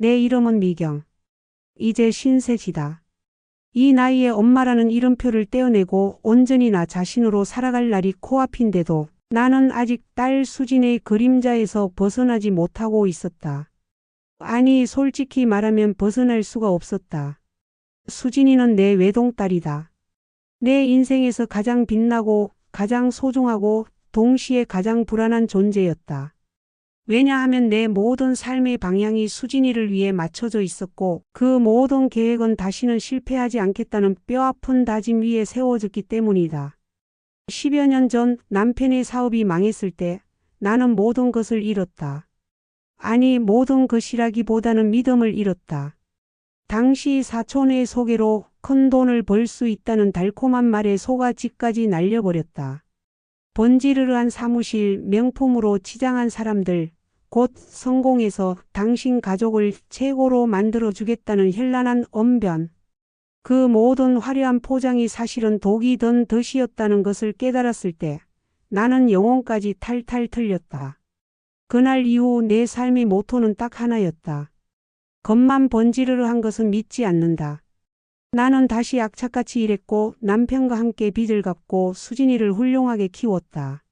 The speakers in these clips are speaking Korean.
내 이름은 미경. 이제 53이다. 이 나이에 엄마라는 이름표를 떼어내고 온전히 나 자신으로 살아갈 날이 코앞인데도 나는 아직 딸 수진의 그림자에서 벗어나지 못하고 있었다. 아니, 솔직히 말하면 벗어날 수가 없었다. 수진이는 내 외동딸이다. 내 인생에서 가장 빛나고 가장 소중하고 동시에 가장 불안한 존재였다. 왜냐하면 내 모든 삶의 방향이 수진이를 위해 맞춰져 있었고 그 모든 계획은 다시는 실패하지 않겠다는 뼈아픈 다짐 위에 세워졌기 때문이다. 10여 년 전 남편의 사업이 망했을 때 나는 모든 것을 잃었다. 아니, 모든 것이라기보다는 믿음을 잃었다. 당시 사촌의 소개로 큰 돈을 벌 수 있다는 달콤한 말에 속아 집까지 날려버렸다. 번지르르한 사무실, 명품으로 치장한 사람들, 곧 성공해서 당신 가족을 최고로 만들어주겠다는 현란한 언변. 그 모든 화려한 포장이 사실은 독이 든 덫이었다는 것을 깨달았을 때 나는 영혼까지 탈탈 털렸다. 그날 이후 내 삶의 모토는 딱 하나였다. 겉만 번지르르한 것은 믿지 않는다. 나는 다시 악착같이 일했고 남편과 함께 빚을 갚고 수진이를 훌륭하게 키웠다.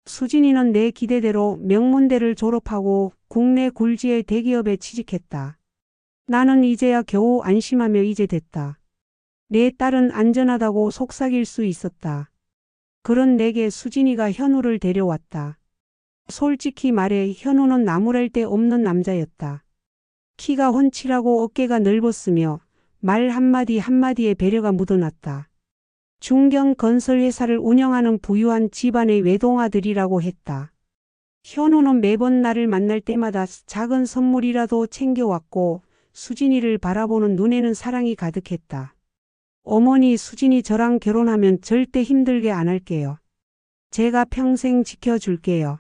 수진이는 내 기대대로 명문대를 졸업하고 국내 굴지의 대기업에 취직했다. 나는 이제야 겨우 안심하며 이제 됐다. 내 딸은 안전하다고 속삭일 수 있었다. 그런 내게 수진이가 현우를 데려왔다. 솔직히 말해 현우는 나무랄 데 없는 남자였다. 키가 훤칠하고 어깨가 넓었으며 말 한마디 한마디에 배려가 묻어났다. 중견 건설회사를 운영하는 부유한 집안의 외동아들이라고 했다. 현우는 매번 나를 만날 때마다 작은 선물이라도 챙겨왔고 수진이를 바라보는 눈에는 사랑이 가득했다. 어머니, 수진이 저랑 결혼하면 절대 힘들게 안 할게요. 제가 평생 지켜줄게요.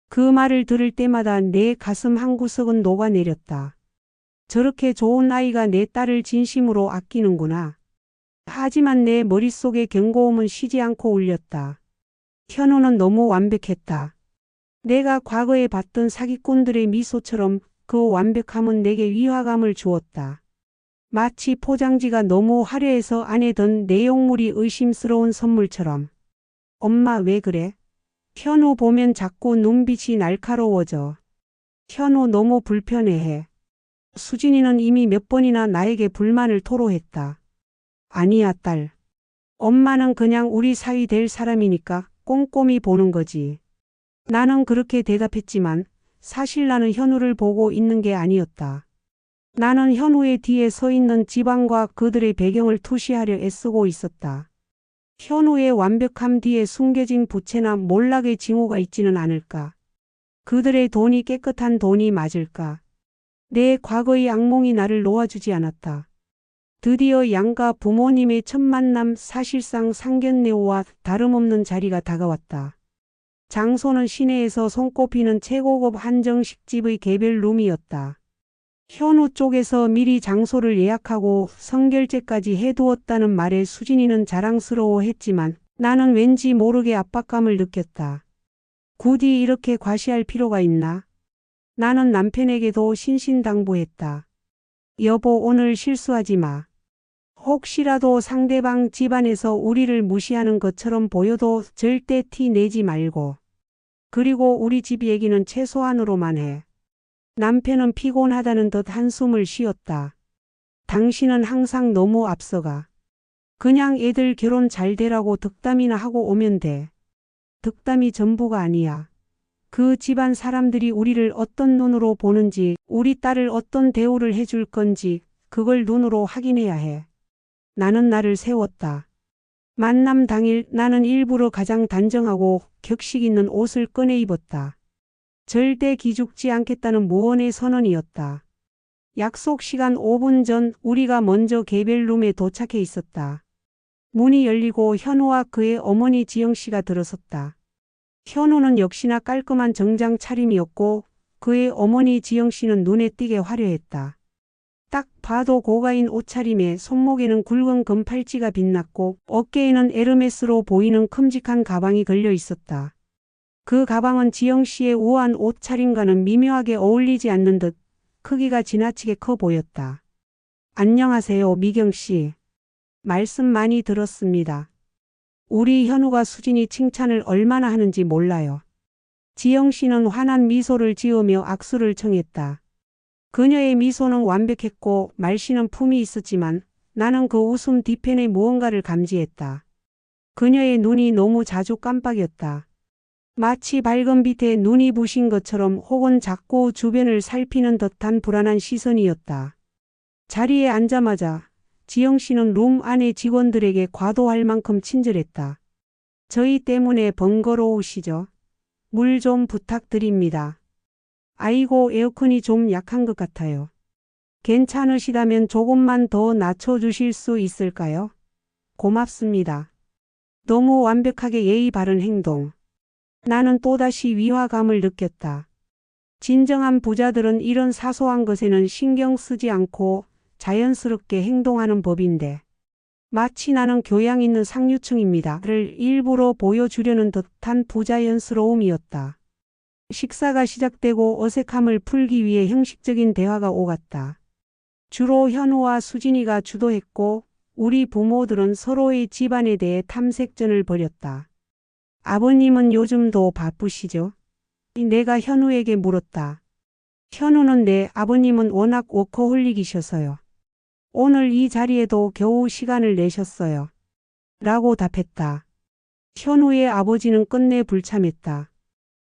그 말을 들을 때마다 내 가슴 한구석은 녹아내렸다. 저렇게 좋은 아이가 내 딸을 진심으로 아끼는구나. 하지만 내 머릿속의 경고음은 쉬지 않고 울렸다. 현우는 너무 완벽했다. 내가 과거에 봤던 사기꾼들의 미소처럼 그 완벽함은 내게 위화감을 주었다. 마치 포장지가 너무 화려해서 안에 든 내용물이 의심스러운 선물처럼. 엄마, 왜 그래? 현우 보면 자꾸 눈빛이 날카로워져. 현우 너무 불편해해. 수진이는 이미 몇 번이나 나에게 불만을 토로했다. 아니야, 딸. 엄마는 그냥 우리 사위 될 사람이니까 꼼꼼히 보는 거지. 나는 그렇게 대답했지만 사실 나는 현우를 보고 있는 게 아니었다. 나는 현우의 뒤에 서 있는 집안과 그들의 배경을 투시하려 애쓰고 있었다. 현우의 완벽함 뒤에 숨겨진 부채나 몰락의 징후가 있지는 않을까. 그들의 돈이 깨끗한 돈이 맞을까. 내 과거의 악몽이 나를 놓아주지 않았다. 드디어 양가 부모님의 첫 만남, 사실상 상견례와 다름없는 자리가 다가왔다. 장소는 시내에서 손꼽히는 최고급 한정식집의 개별 룸이었다. 현우 쪽에서 미리 장소를 예약하고 선결제까지 해두었다는 말에 수진이는 자랑스러워했지만 나는 왠지 모르게 압박감을 느꼈다. 굳이 이렇게 과시할 필요가 있나? 나는 남편에게도 신신당부했다. 여보, 오늘 실수하지 마. 혹시라도 상대방 집안에서 우리를 무시하는 것처럼 보여도 절대 티 내지 말고. 그리고 우리 집 얘기는 최소한으로만 해. 남편은 피곤하다는 듯 한숨을 쉬었다. 당신은 항상 너무 앞서가. 그냥 애들 결혼 잘 되라고 덕담이나 하고 오면 돼. 덕담이 전부가 아니야. 그 집안 사람들이 우리를 어떤 눈으로 보는지, 우리 딸을 어떤 대우를 해줄 건지 그걸 눈으로 확인해야 해. 나는 나를 세웠다. 만남 당일 나는 일부러 가장 단정하고 격식 있는 옷을 꺼내 입었다. 절대 기죽지 않겠다는 무언의 선언이었다. 약속 시간 5분 전 우리가 먼저 개별룸에 도착해 있었다. 문이 열리고 현우와 그의 어머니 지영씨가 들어섰다. 현우는 역시나 깔끔한 정장 차림이었고 그의 어머니 지영씨는 눈에 띄게 화려했다. 딱 봐도 고가인 옷차림에 손목에는 굵은 금팔찌가 빛났고 어깨에는 에르메스로 보이는 큼직한 가방이 걸려 있었다. 그 가방은 지영씨의 우아한 옷차림과는 미묘하게 어울리지 않는 듯 크기가 지나치게 커 보였다. 안녕하세요, 미경 씨. 말씀 많이 들었습니다. 우리 현우가 수진이 칭찬을 얼마나 하는지 몰라요. 지영 씨는 환한 미소를 지으며 악수를 청했다. 그녀의 미소는 완벽했고 말씨는 품이 있었지만 나는 그 웃음 뒤편에 무언가를 감지했다. 그녀의 눈이 너무 자주 깜빡였다. 마치 밝은 빛에 눈이 부신 것처럼 혹은 자꾸 주변을 살피는 듯한 불안한 시선이었다. 자리에 앉자마자 지영 씨는 룸 안의 직원들에게 과도할 만큼 친절했다. 저희 때문에 번거로우시죠? 물 좀 부탁드립니다. 아이고, 에어컨이 좀 약한 것 같아요. 괜찮으시다면 조금만 더 낮춰주실 수 있을까요? 고맙습니다. 너무 완벽하게 예의 바른 행동. 나는 또다시 위화감을 느꼈다. 진정한 부자들은 이런 사소한 것에는 신경 쓰지 않고 자연스럽게 행동하는 법인데 마치 나는 교양 있는 상류층입니다를 일부러 보여주려는 듯한 부자연스러움이었다. 식사가 시작되고 어색함을 풀기 위해 형식적인 대화가 오갔다. 주로 현우와 수진이가 주도했고 우리 부모들은 서로의 집안에 대해 탐색전을 벌였다. 아버님은 요즘도 바쁘시죠? 내가 현우에게 물었다. 현우는 네, 아버님은 워낙 워커홀릭이셔서요. 오늘 이 자리에도 겨우 시간을 내셨어요. 라고 답했다. 현우의 아버지는 끝내 불참했다.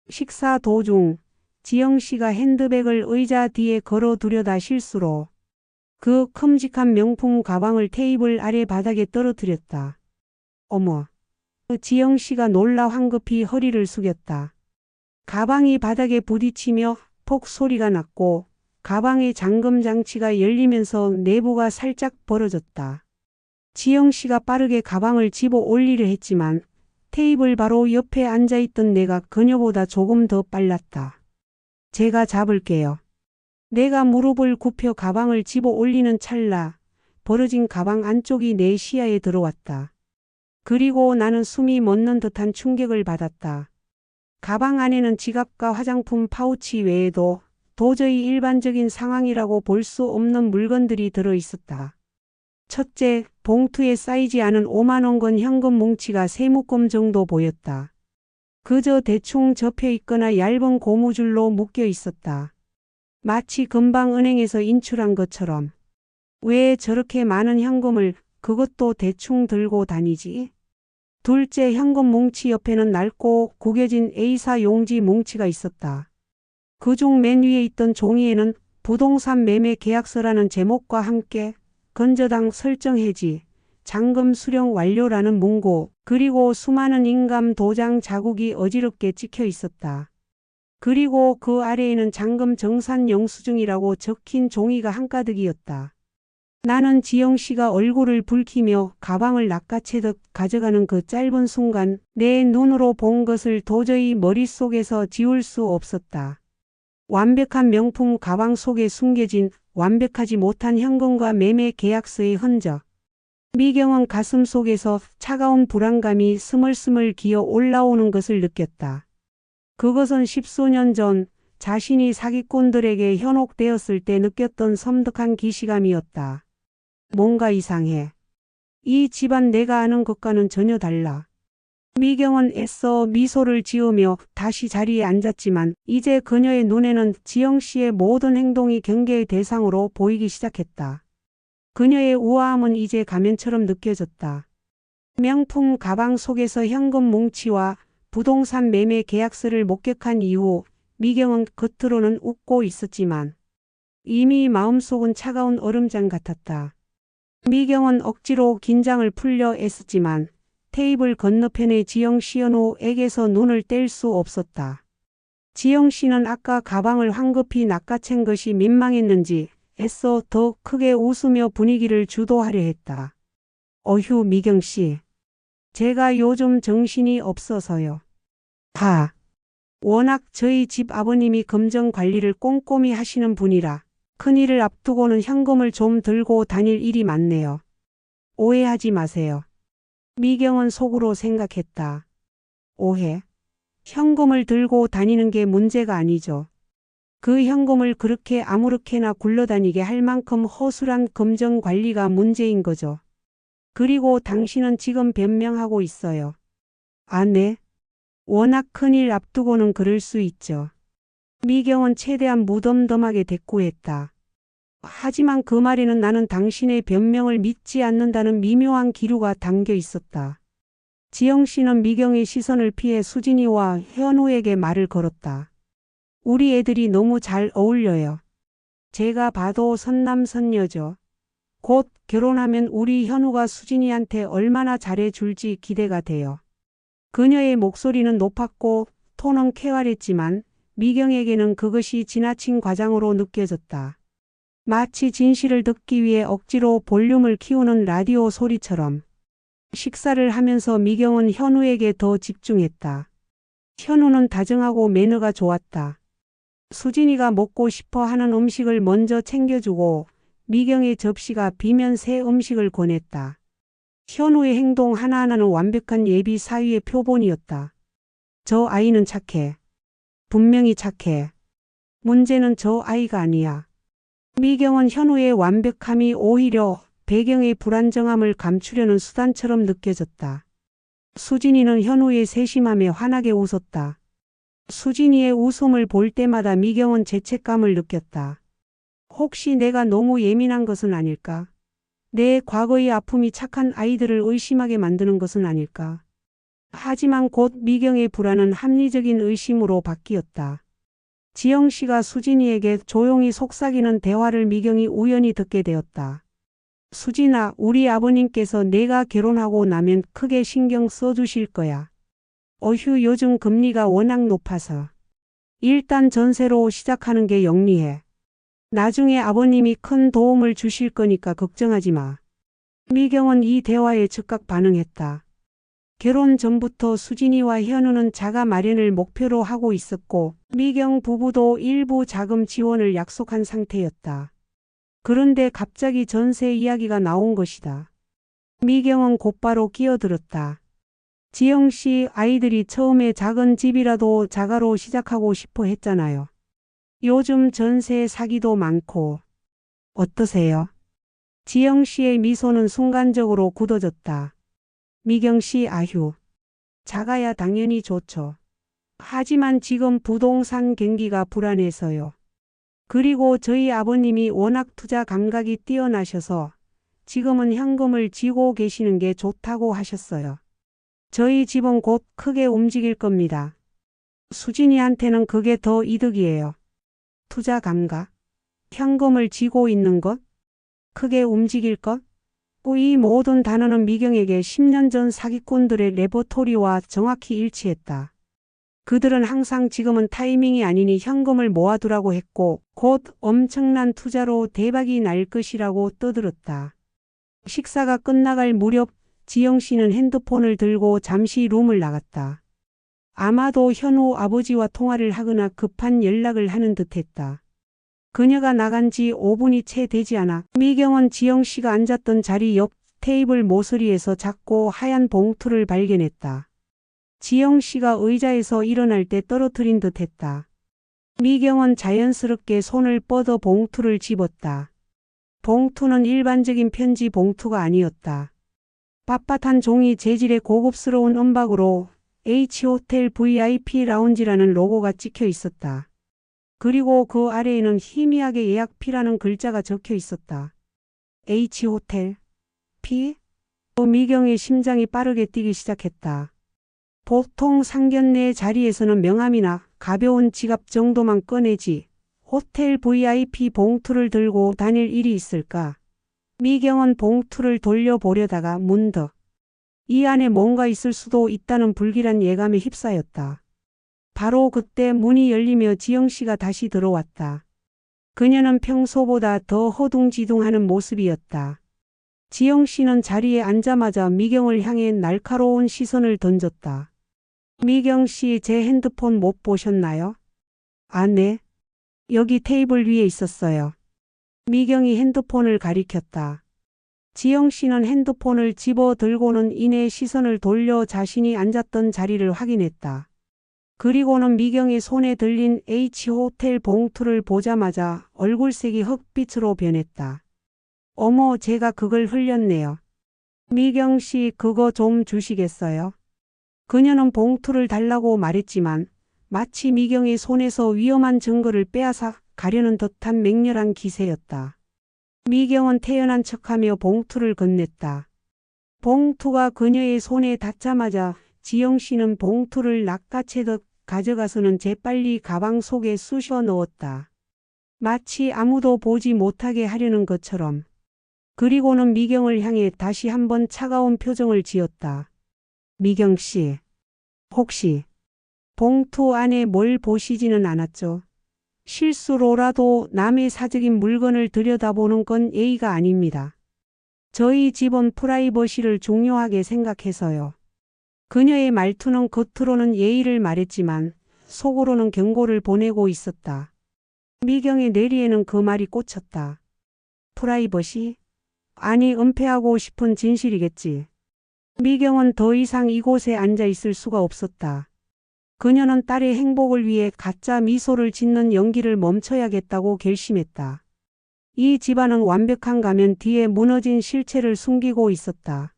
식사 도중 지영 씨가 핸드백을 의자 뒤에 걸어두려다 실수로 그 큼직한 명품 가방을 테이블 아래 바닥에 떨어뜨렸다. 어머. 지영 씨가 놀라 황급히 허리를 숙였다. 가방이 바닥에 부딪히며 폭 소리가 났고 가방의 잠금 장치가 열리면서 내부가 살짝 벌어졌다. 지영 씨가 빠르게 가방을 집어 올리려 했지만 테이블 바로 옆에 앉아있던 내가 그녀보다 조금 더 빨랐다. 제가 잡을게요. 내가 무릎을 굽혀 가방을 집어 올리는 찰나 벌어진 가방 안쪽이 내 시야에 들어왔다. 그리고 나는 숨이 멎는 듯한 충격을 받았다. 가방 안에는 지갑과 화장품 파우치 외에도 도저히 일반적인 상황이라고 볼 수 없는 물건들이 들어있었다. 첫째, 봉투에 쌓이지 않은 5만 원권 현금 뭉치가 3묶음 정도 보였다. 그저 대충 접혀 있거나 얇은 고무줄로 묶여 있었다. 마치 금방 은행에서 인출한 것처럼. 왜 저렇게 많은 현금을 그것도 대충 들고 다니지? 둘째, 현금 뭉치 옆에는 낡고 구겨진 A사 용지 뭉치가 있었다. 그중 맨 위에 있던 종이에는 부동산 매매 계약서라는 제목과 함께 건저당 설정 해지, 잔금 수령 완료라는 문구, 그리고 수많은 인감 도장 자국이 어지럽게 찍혀 있었다. 그리고 그 아래에는 잔금 정산 영수증이라고 적힌 종이가 한가득이었다. 나는 지영 씨가 얼굴을 붉히며 가방을 낚아채듯 가져가는 그 짧은 순간 내 눈으로 본 것을 도저히 머릿속에서 지울 수 없었다. 완벽한 명품 가방 속에 숨겨진 완벽하지 못한 현금과 매매 계약서의 흔적. 미경은 가슴 속에서 차가운 불안감이 스멀스멀 기어 올라오는 것을 느꼈다. 그것은 십수년 전 자신이 사기꾼들에게 현혹되었을 때 느꼈던 섬뜩한 기시감이었다. 뭔가 이상해. 이 집안 내가 아는 것과는 전혀 달라. 미경은 애써 미소를 지으며 다시 자리에 앉았지만 이제 그녀의 눈에는 지영 씨의 모든 행동이 경계의 대상으로 보이기 시작했다. 그녀의 우아함은 이제 가면처럼 느껴졌다. 명품 가방 속에서 현금 뭉치와 부동산 매매 계약서를 목격한 이후 미경은 겉으로는 웃고 있었지만 이미 마음속은 차가운 얼음장 같았다. 미경은 억지로 긴장을 풀려 애썼지만 테이블 건너편의 지영 씨 현우에게서 눈을 뗄 수 없었다. 지영 씨는 아까 가방을 황급히 낚아챈 것이 민망했는지 애써 더 크게 웃으며 분위기를 주도하려 했다. 어휴, 미경 씨. 제가 요즘 정신이 없어서요. 워낙 저희 집 아버님이 금전 관리를 꼼꼼히 하시는 분이라 큰일을 앞두고는 현금을 좀 들고 다닐 일이 많네요. 오해하지 마세요. 미경은 속으로 생각했다. 오해? 현금을 들고 다니는 게 문제가 아니죠. 그 현금을 그렇게 아무렇게나 굴러다니게 할 만큼 허술한 금전 관리가 문제인 거죠. 그리고 당신은 지금 변명하고 있어요. 아, 네. 워낙 큰일 앞두고는 그럴 수 있죠. 미경은 최대한 무덤덤하게 대꾸했다. 하지만 그 말에는 나는 당신의 변명을 믿지 않는다는 미묘한 기류가 담겨 있었다. 지영 씨는 미경의 시선을 피해 수진이와 현우에게 말을 걸었다. 우리 애들이 너무 잘 어울려요. 제가 봐도 선남선녀죠. 곧 결혼하면 우리 현우가 수진이한테 얼마나 잘해줄지 기대가 돼요. 그녀의 목소리는 높았고 톤은 쾌활했지만 미경에게는 그것이 지나친 과장으로 느껴졌다. 마치 진실을 듣기 위해 억지로 볼륨을 키우는 라디오 소리처럼. 식사를 하면서 미경은 현우에게 더 집중했다. 현우는 다정하고 매너가 좋았다. 수진이가 먹고 싶어 하는 음식을 먼저 챙겨주고 미경의 접시가 비면 새 음식을 권했다. 현우의 행동 하나하나는 완벽한 예비 사위의 표본이었다. 저 아이는 착해. 분명히 착해. 문제는 저 아이가 아니야. 미경은 현우의 완벽함이 오히려 배경의 불안정함을 감추려는 수단처럼 느껴졌다. 수진이는 현우의 세심함에 환하게 웃었다. 수진이의 웃음을 볼 때마다 미경은 죄책감을 느꼈다. 혹시 내가 너무 예민한 것은 아닐까? 내 과거의 아픔이 착한 아이들을 의심하게 만드는 것은 아닐까? 하지만 곧 미경의 불안은 합리적인 의심으로 바뀌었다. 지영 씨가 수진이에게 조용히 속삭이는 대화를 미경이 우연히 듣게 되었다. 수진아, 우리 아버님께서 내가 결혼하고 나면 크게 신경 써주실 거야. 어휴, 요즘 금리가 워낙 높아서. 일단 전세로 시작하는 게 영리해. 나중에 아버님이 큰 도움을 주실 거니까 걱정하지 마. 미경은 이 대화에 즉각 반응했다. 결혼 전부터 수진이와 현우는 자가 마련을 목표로 하고 있었고 미경 부부도 일부 자금 지원을 약속한 상태였다. 그런데 갑자기 전세 이야기가 나온 것이다. 미경은 곧바로 끼어들었다. 지영 씨, 아이들이 처음에 작은 집이라도 자가로 시작하고 싶어 했잖아요. 요즘 전세 사기도 많고. 어떠세요? 지영 씨의 미소는 순간적으로 굳어졌다. 미경 씨, 아휴. 작아야 당연히 좋죠. 하지만 지금 부동산 경기가 불안해서요. 그리고 저희 아버님이 워낙 투자 감각이 뛰어나셔서 지금은 현금을 쥐고 계시는 게 좋다고 하셨어요. 저희 집은 곧 크게 움직일 겁니다. 수진이한테는 그게 더 이득이에요. 투자 감각, 현금을 쥐고 있는 것, 크게 움직일 것. 이 모든 단어는 미경에게 10년 전 사기꾼들의 레퍼토리와 정확히 일치했다. 그들은 항상 지금은 타이밍이 아니니 현금을 모아두라고 했고 곧 엄청난 투자로 대박이 날 것이라고 떠들었다. 식사가 끝나갈 무렵 지영 씨는 핸드폰을 들고 잠시 룸을 나갔다. 아마도 현우 아버지와 통화를 하거나 급한 연락을 하는 듯했다. 그녀가 나간 지 5분이 채 되지 않아 미경은 지영 씨가 앉았던 자리 옆 테이블 모서리에서 작고 하얀 봉투를 발견했다. 지영 씨가 의자에서 일어날 때 떨어뜨린 듯했다. 미경은 자연스럽게 손을 뻗어 봉투를 집었다. 봉투는 일반적인 편지 봉투가 아니었다. 빳빳한 종이 재질의 고급스러운 은박으로 H호텔 VIP 라운지라는 로고가 찍혀 있었다. 그리고 그 아래에는 희미하게 예약피라는 글자가 적혀 있었다. H호텔 P? 미경의 심장이 빠르게 뛰기 시작했다. 보통 상견례 자리에서는 명함이나 가벼운 지갑 정도만 꺼내지 호텔 VIP 봉투를 들고 다닐 일이 있을까? 미경은 봉투를 돌려보려다가 문득 이 안에 뭔가 있을 수도 있다는 불길한 예감에 휩싸였다. 바로 그때 문이 열리며 지영 씨가 다시 들어왔다. 그녀는 평소보다 더 허둥지둥하는 모습이었다. 지영 씨는 자리에 앉자마자 미경을 향해 날카로운 시선을 던졌다. 미경 씨, 제 핸드폰 못 보셨나요? 아, 네. 여기 테이블 위에 있었어요. 미경이 핸드폰을 가리켰다. 지영 씨는 핸드폰을 집어 들고는 이내 시선을 돌려 자신이 앉았던 자리를 확인했다. 그리고는 미경의 손에 들린 H호텔 봉투를 보자마자 얼굴색이 흑빛으로 변했다. 어머, 제가 그걸 흘렸네요. 미경 씨, 그거 좀 주시겠어요? 그녀는 봉투를 달라고 말했지만 마치 미경의 손에서 위험한 증거를 빼앗아 가려는 듯한 맹렬한 기세였다. 미경은 태연한 척하며 봉투를 건넸다. 봉투가 그녀의 손에 닿자마자 지영 씨는 봉투를 낚아채듯 가져가서는 재빨리 가방 속에 쑤셔 넣었다. 마치 아무도 보지 못하게 하려는 것처럼. 그리고는 미경을 향해 다시 한번 차가운 표정을 지었다. 미경 씨, 혹시 봉투 안에 뭘 보시지는 않았죠? 실수로라도 남의 사적인 물건을 들여다보는 건 예의가 아닙니다. 저희 집은 프라이버시를 중요하게 생각해서요. 그녀의 말투는 겉으로는 예의를 말했지만 속으로는 경고를 보내고 있었다. 미경의 뇌리에는 그 말이 꽂혔다. 프라이버시? 아니, 은폐하고 싶은 진실이겠지. 미경은 더 이상 이곳에 앉아 있을 수가 없었다. 그녀는 딸의 행복을 위해 가짜 미소를 짓는 연기를 멈춰야겠다고 결심했다. 이 집안은 완벽한 가면 뒤에 무너진 실체를 숨기고 있었다.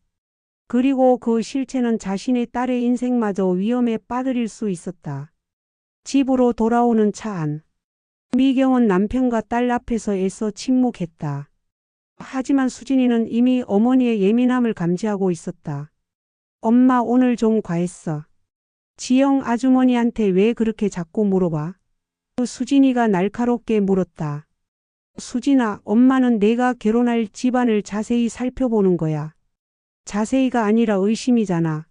그리고 그 실체는 자신의 딸의 인생마저 위험에 빠뜨릴 수 있었다. 집으로 돌아오는 차 안. 미경은 남편과 딸 앞에서 애써 침묵했다. 하지만 수진이는 이미 어머니의 예민함을 감지하고 있었다. 엄마, 오늘 좀 과했어. 지영 아주머니한테 왜 그렇게 자꾸 물어봐? 수진이가 날카롭게 물었다. 수진아, 엄마는 내가 결혼할 집안을 자세히 살펴보는 거야. 자세히가 아니라 의심이잖아.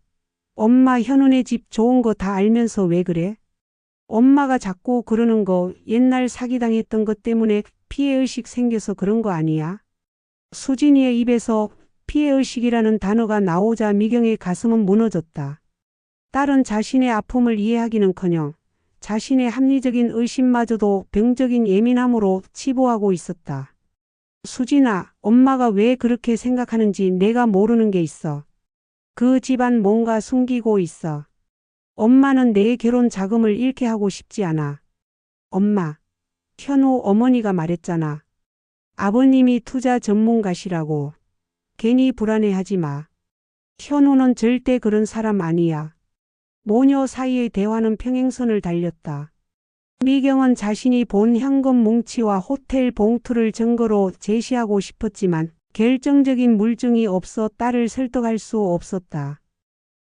엄마, 현훈의 집 좋은 거 다 알면서 왜 그래? 엄마가 자꾸 그러는 거 옛날 사기당했던 것 때문에 피해의식 생겨서 그런 거 아니야? 수진이의 입에서 피해의식이라는 단어가 나오자 미경의 가슴은 무너졌다. 딸은 자신의 아픔을 이해하기는커녕 자신의 합리적인 의심마저도 병적인 예민함으로 치부하고 있었다. 수진아, 엄마가 왜 그렇게 생각하는지 내가 모르는 게 있어. 그 집안 뭔가 숨기고 있어. 엄마는 내 결혼 자금을 잃게 하고 싶지 않아. 엄마, 현우 어머니가 말했잖아. 아버님이 투자 전문가시라고. 괜히 불안해하지 마. 현우는 절대 그런 사람 아니야. 모녀 사이의 대화는 평행선을 달렸다. 미경은 자신이 본 현금 뭉치와 호텔 봉투를 증거로 제시하고 싶었지만 결정적인 물증이 없어 딸을 설득할 수 없었다.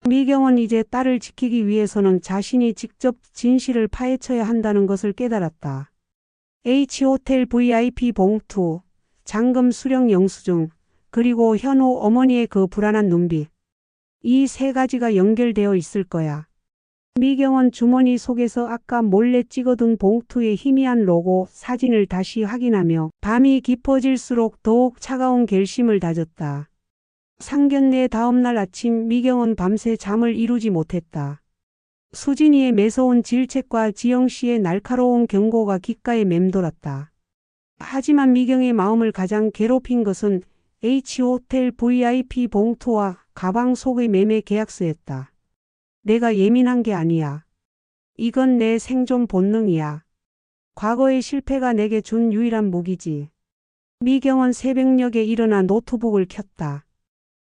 미경은 이제 딸을 지키기 위해서는 자신이 직접 진실을 파헤쳐야 한다는 것을 깨달았다. H호텔 VIP 봉투, 잔금 수령 영수증, 그리고 현우 어머니의 그 불안한 눈빛. 이 세 가지가 연결되어 있을 거야. 미경은 주머니 속에서 아까 몰래 찍어둔 봉투의 희미한 로고 사진을 다시 확인하며 밤이 깊어질수록 더욱 차가운 결심을 다졌다. 상견례 다음날 아침 미경은 밤새 잠을 이루지 못했다. 수진이의 매서운 질책과 지영 씨의 날카로운 경고가 귓가에 맴돌았다. 하지만 미경의 마음을 가장 괴롭힌 것은 H호텔 VIP 봉투와 가방 속의 매매 계약서였다. 내가 예민한 게 아니야. 이건 내 생존 본능이야. 과거의 실패가 내게 준 유일한 무기지. 미경은 새벽녘에 일어나 노트북을 켰다.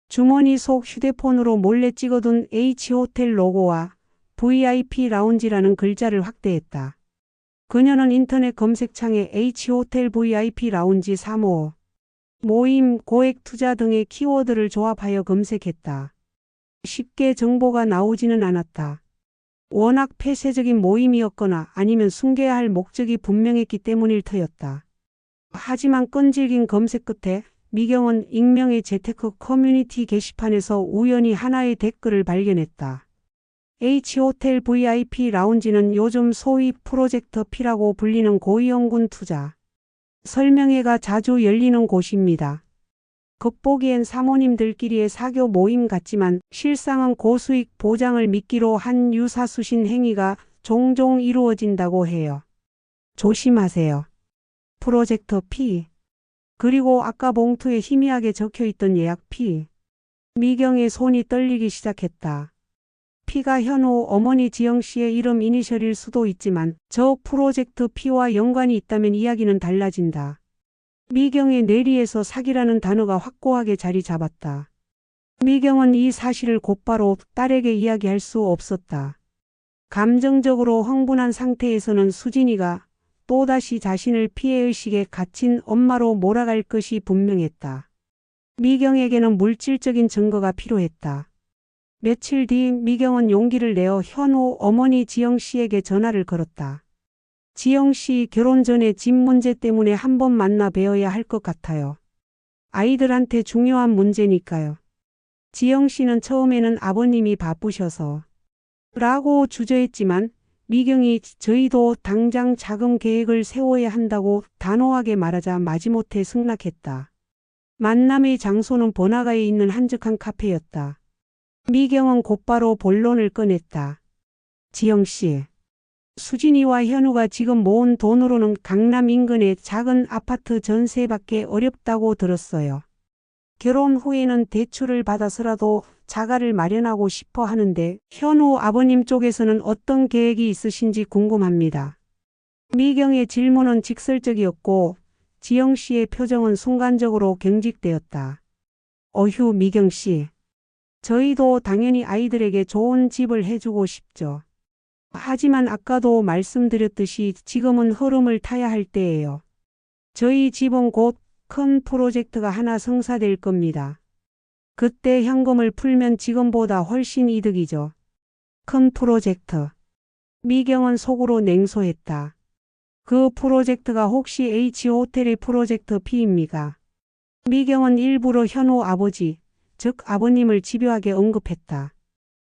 주머니 속 휴대폰으로 몰래 찍어둔 H호텔 로고와 VIP 라운지라는 글자를 확대했다. 그녀는 인터넷 검색창에 H호텔 VIP 라운지 355, 모임, 고액 투자 등의 키워드를 조합하여 검색했다. 쉽게 정보가 나오지는 않았다. 워낙 폐쇄적인 모임이었거나 아니면 숨겨야 할 목적이 분명했기 때문일 터였다. 하지만 끈질긴 검색 끝에 미경은 익명의 재테크 커뮤니티 게시판에서 우연히 하나의 댓글을 발견했다. H호텔 VIP 라운지는 요즘 소위 프로젝터 P라고 불리는 고위험군 투자 설명회가 자주 열리는 곳입니다. 겉보기엔 사모님들끼리의 사교 모임 같지만 실상은 고수익 보장을 미끼로 한 유사수신 행위가 종종 이루어진다고 해요. 조심하세요. 프로젝터 P. 그리고 아까 봉투에 희미하게 적혀있던 예약 P. 미경의 손이 떨리기 시작했다. P가 현우 어머니 지영 씨의 이름 이니셜일 수도 있지만 저 프로젝트 P와 연관이 있다면 이야기는 달라진다. 미경의 뇌리에서 사기라는 단어가 확고하게 자리 잡았다. 미경은 이 사실을 곧바로 딸에게 이야기할 수 없었다. 감정적으로 흥분한 상태에서는 수진이가 또다시 자신을 피해의식에 갇힌 엄마로 몰아갈 것이 분명했다. 미경에게는 물질적인 증거가 필요했다. 며칠 뒤 미경은 용기를 내어 현우 어머니 지영 씨에게 전화를 걸었다. 지영 씨 결혼 전에 집 문제 때문에 한번 만나 뵈어야 할 것 같아요. 아이들한테 중요한 문제니까요. 지영 씨는 처음에는 아버님이 바쁘셔서 라고 주저했지만 미경이 저희도 당장 자금 계획을 세워야 한다고 단호하게 말하자 마지못해 승낙했다. 만남의 장소는 번화가에 있는 한적한 카페였다. 미경은 곧바로 본론을 꺼냈다. 지영 씨, 수진이와 현우가 지금 모은 돈으로는 강남 인근의 작은 아파트 전세받기 어렵다고 들었어요. 결혼 후에는 대출을 받아서라도 자가를 마련하고 싶어 하는데 현우 아버님 쪽에서는 어떤 계획이 있으신지 궁금합니다. 미경의 질문은 직설적이었고 지영 씨의 표정은 순간적으로 경직되었다. 어휴 미경 씨. 저희도 당연히 아이들에게 좋은 집을 해주고 싶죠. 하지만 아까도 말씀드렸듯이 지금은 흐름을 타야 할 때예요. 저희 집은 곧 큰 프로젝트가 하나 성사될 겁니다. 그때 현금을 풀면 지금보다 훨씬 이득이죠. 큰 프로젝트. 미경은 속으로 냉소했다. 그 프로젝트가 혹시 H호텔의 프로젝트 P입니까? 미경은 일부러 현우 아버지, 즉 아버님을 집요하게 언급했다.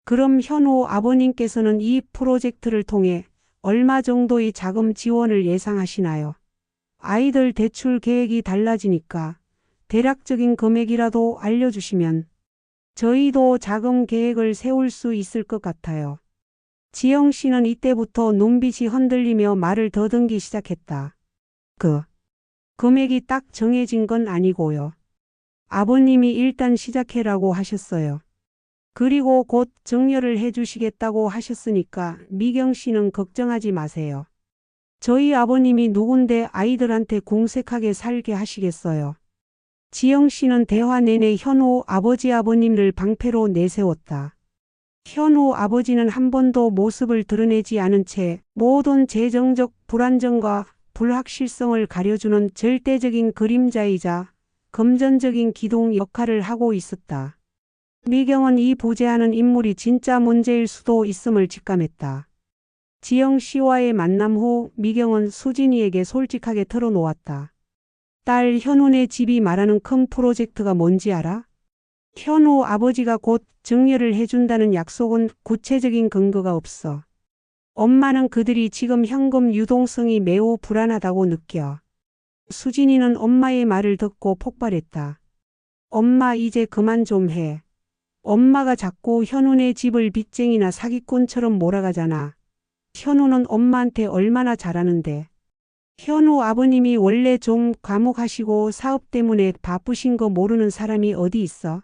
그럼 현우 아버님께서는 이 프로젝트를 통해 얼마 정도의 자금 지원을 예상하시나요? 아이들 대출 계획이 달라지니까 대략적인 금액이라도 알려주시면 저희도 자금 계획을 세울 수 있을 것 같아요. 지영 씨는 이때부터 눈빛이 흔들리며 말을 더듬기 시작했다. 그 금액이 딱 정해진 건 아니고요. 아버님이 일단 시작해라고 하셨어요. 그리고 곧 정려를 해주시겠다고 하셨으니까 미경 씨는 걱정하지 마세요. 저희 아버님이 누군데 아이들한테 궁색하게 살게 하시겠어요. 지영 씨는 대화 내내 현우 아버지 아버님을 방패로 내세웠다. 현우 아버지는 한 번도 모습을 드러내지 않은 채 모든 재정적 불안정과 불확실성을 가려주는 절대적인 그림자이자 금전적인 기둥 역할을 하고 있었다. 미경은 이 부재하는 인물이 진짜 문제일 수도 있음을 직감했다. 지영 씨와의 만남 후 미경은 수진이에게 솔직하게 털어놓았다. 딸 현우네 집이 말하는 큰 프로젝트가 뭔지 알아? 현우 아버지가 곧 정려를 해준다는 약속은 구체적인 근거가 없어. 엄마는 그들이 지금 현금 유동성이 매우 불안하다고 느껴. 수진이는 엄마의 말을 듣고 폭발했다. 엄마 이제 그만 좀 해. 엄마가 자꾸 현우네 집을 빚쟁이나 사기꾼처럼 몰아가잖아. 현우는 엄마한테 얼마나 잘하는데. 현우 아버님이 원래 좀 과묵하시고 사업 때문에 바쁘신 거 모르는 사람이 어디 있어?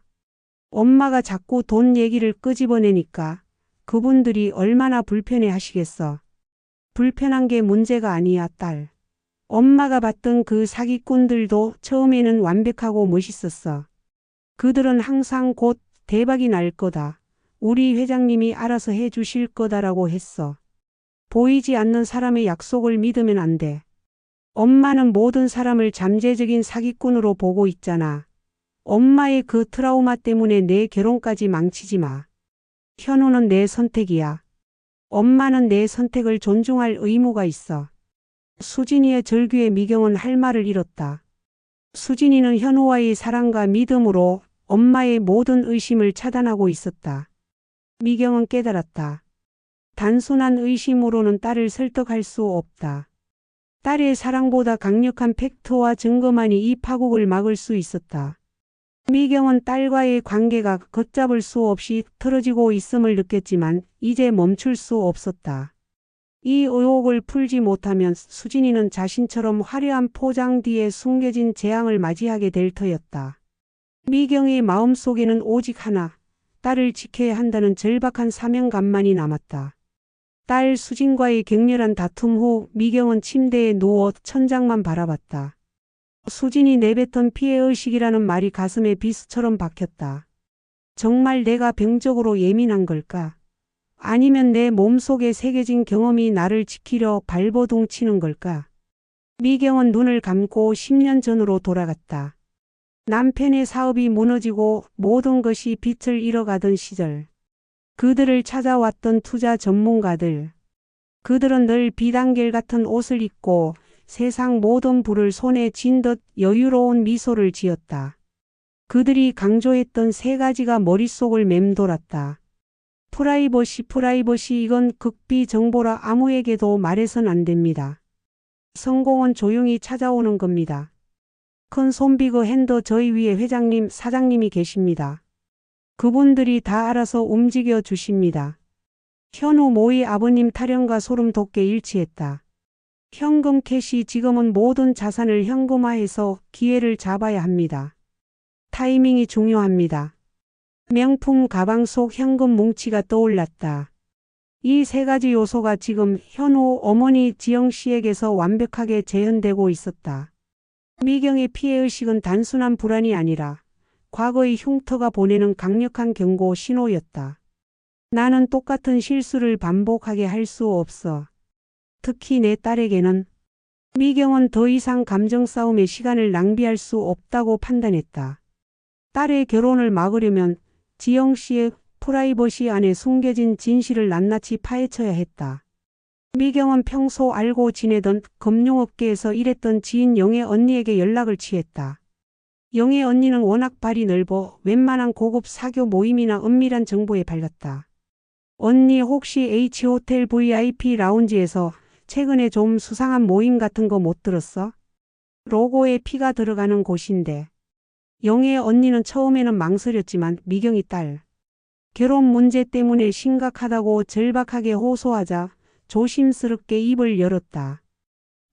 엄마가 자꾸 돈 얘기를 끄집어내니까 그분들이 얼마나 불편해 하시겠어. 불편한 게 문제가 아니야, 딸. 엄마가 봤던 그 사기꾼들도 처음에는 완벽하고 멋있었어. 그들은 항상 곧 대박이 날 거다. 우리 회장님이 알아서 해 주실 거다라고 했어. 보이지 않는 사람의 약속을 믿으면 안 돼. 엄마는 모든 사람을 잠재적인 사기꾼으로 보고 있잖아. 엄마의 그 트라우마 때문에 내 결혼까지 망치지 마. 현우는 내 선택이야. 엄마는 내 선택을 존중할 의무가 있어. 수진이의 절규에 미경은 할 말을 잃었다. 수진이는 현우와의 사랑과 믿음으로 엄마의 모든 의심을 차단하고 있었다. 미경은 깨달았다. 단순한 의심으로는 딸을 설득할 수 없다. 딸의 사랑보다 강력한 팩트와 증거만이 이 파국을 막을 수 있었다. 미경은 딸과의 관계가 걷잡을 수 없이 틀어지고 있음을 느꼈지만 이제 멈출 수 없었다. 이 의혹을 풀지 못하면 수진이는 자신처럼 화려한 포장 뒤에 숨겨진 재앙을 맞이하게 될 터였다. 미경의 마음속에는 오직 하나, 딸을 지켜야 한다는 절박한 사명감만이 남았다. 딸 수진과의 격렬한 다툼 후 미경은 침대에 누워 천장만 바라봤다. 수진이 내뱉은 피해의식이라는 말이 가슴에 비수처럼 박혔다. 정말 내가 병적으로 예민한 걸까? 아니면 내 몸속에 새겨진 경험이 나를 지키려 발버둥 치는 걸까? 미경은 눈을 감고 10년 전으로 돌아갔다. 남편의 사업이 무너지고 모든 것이 빛을 잃어가던 시절. 그들을 찾아왔던 투자 전문가들. 그들은 늘 비단결 같은 옷을 입고 세상 모든 부를 손에 쥔 듯 여유로운 미소를 지었다. 그들이 강조했던 세 가지가 머릿속을 맴돌았다. 프라이버시 이건 극비 정보라 아무에게도 말해선 안 됩니다. 성공은 조용히 찾아오는 겁니다. 큰 손 비그 핸드 저희 위에 회장님, 사장님이 계십니다. 그분들이 다 알아서 움직여 주십니다. 현우 모의 아버님 타령과 소름 돋게 일치했다. 현금 캐시 지금은 모든 자산을 현금화해서 기회를 잡아야 합니다. 타이밍이 중요합니다. 명품 가방 속 현금 뭉치가 떠올랐다. 이 세 가지 요소가 지금 현우 어머니 지영 씨에게서 완벽하게 재현되고 있었다. 미경의 피해의식은 단순한 불안이 아니라 과거의 흉터가 보내는 강력한 경고 신호였다. 나는 똑같은 실수를 반복하게 할 수 없어. 특히 내 딸에게는. 미경은 더 이상 감정 싸움에 시간을 낭비할 수 없다고 판단했다. 딸의 결혼을 막으려면 지영 씨의 프라이버시 안에 숨겨진 진실을 낱낱이 파헤쳐야 했다. 미경은 평소 알고 지내던 금융업계에서 일했던 지인 영애 언니에게 연락을 취했다. 영애 언니는 워낙 발이 넓어 웬만한 고급 사교 모임이나 은밀한 정보에 발렸다. 언니 혹시 H호텔 VIP 라운지에서 최근에 좀 수상한 모임 같은 거 못 들었어? 로고에 P가 들어가는 곳인데. 영애 언니는 처음에는 망설였지만 미경이 딸. 결혼 문제 때문에 심각하다고 절박하게 호소하자 조심스럽게 입을 열었다.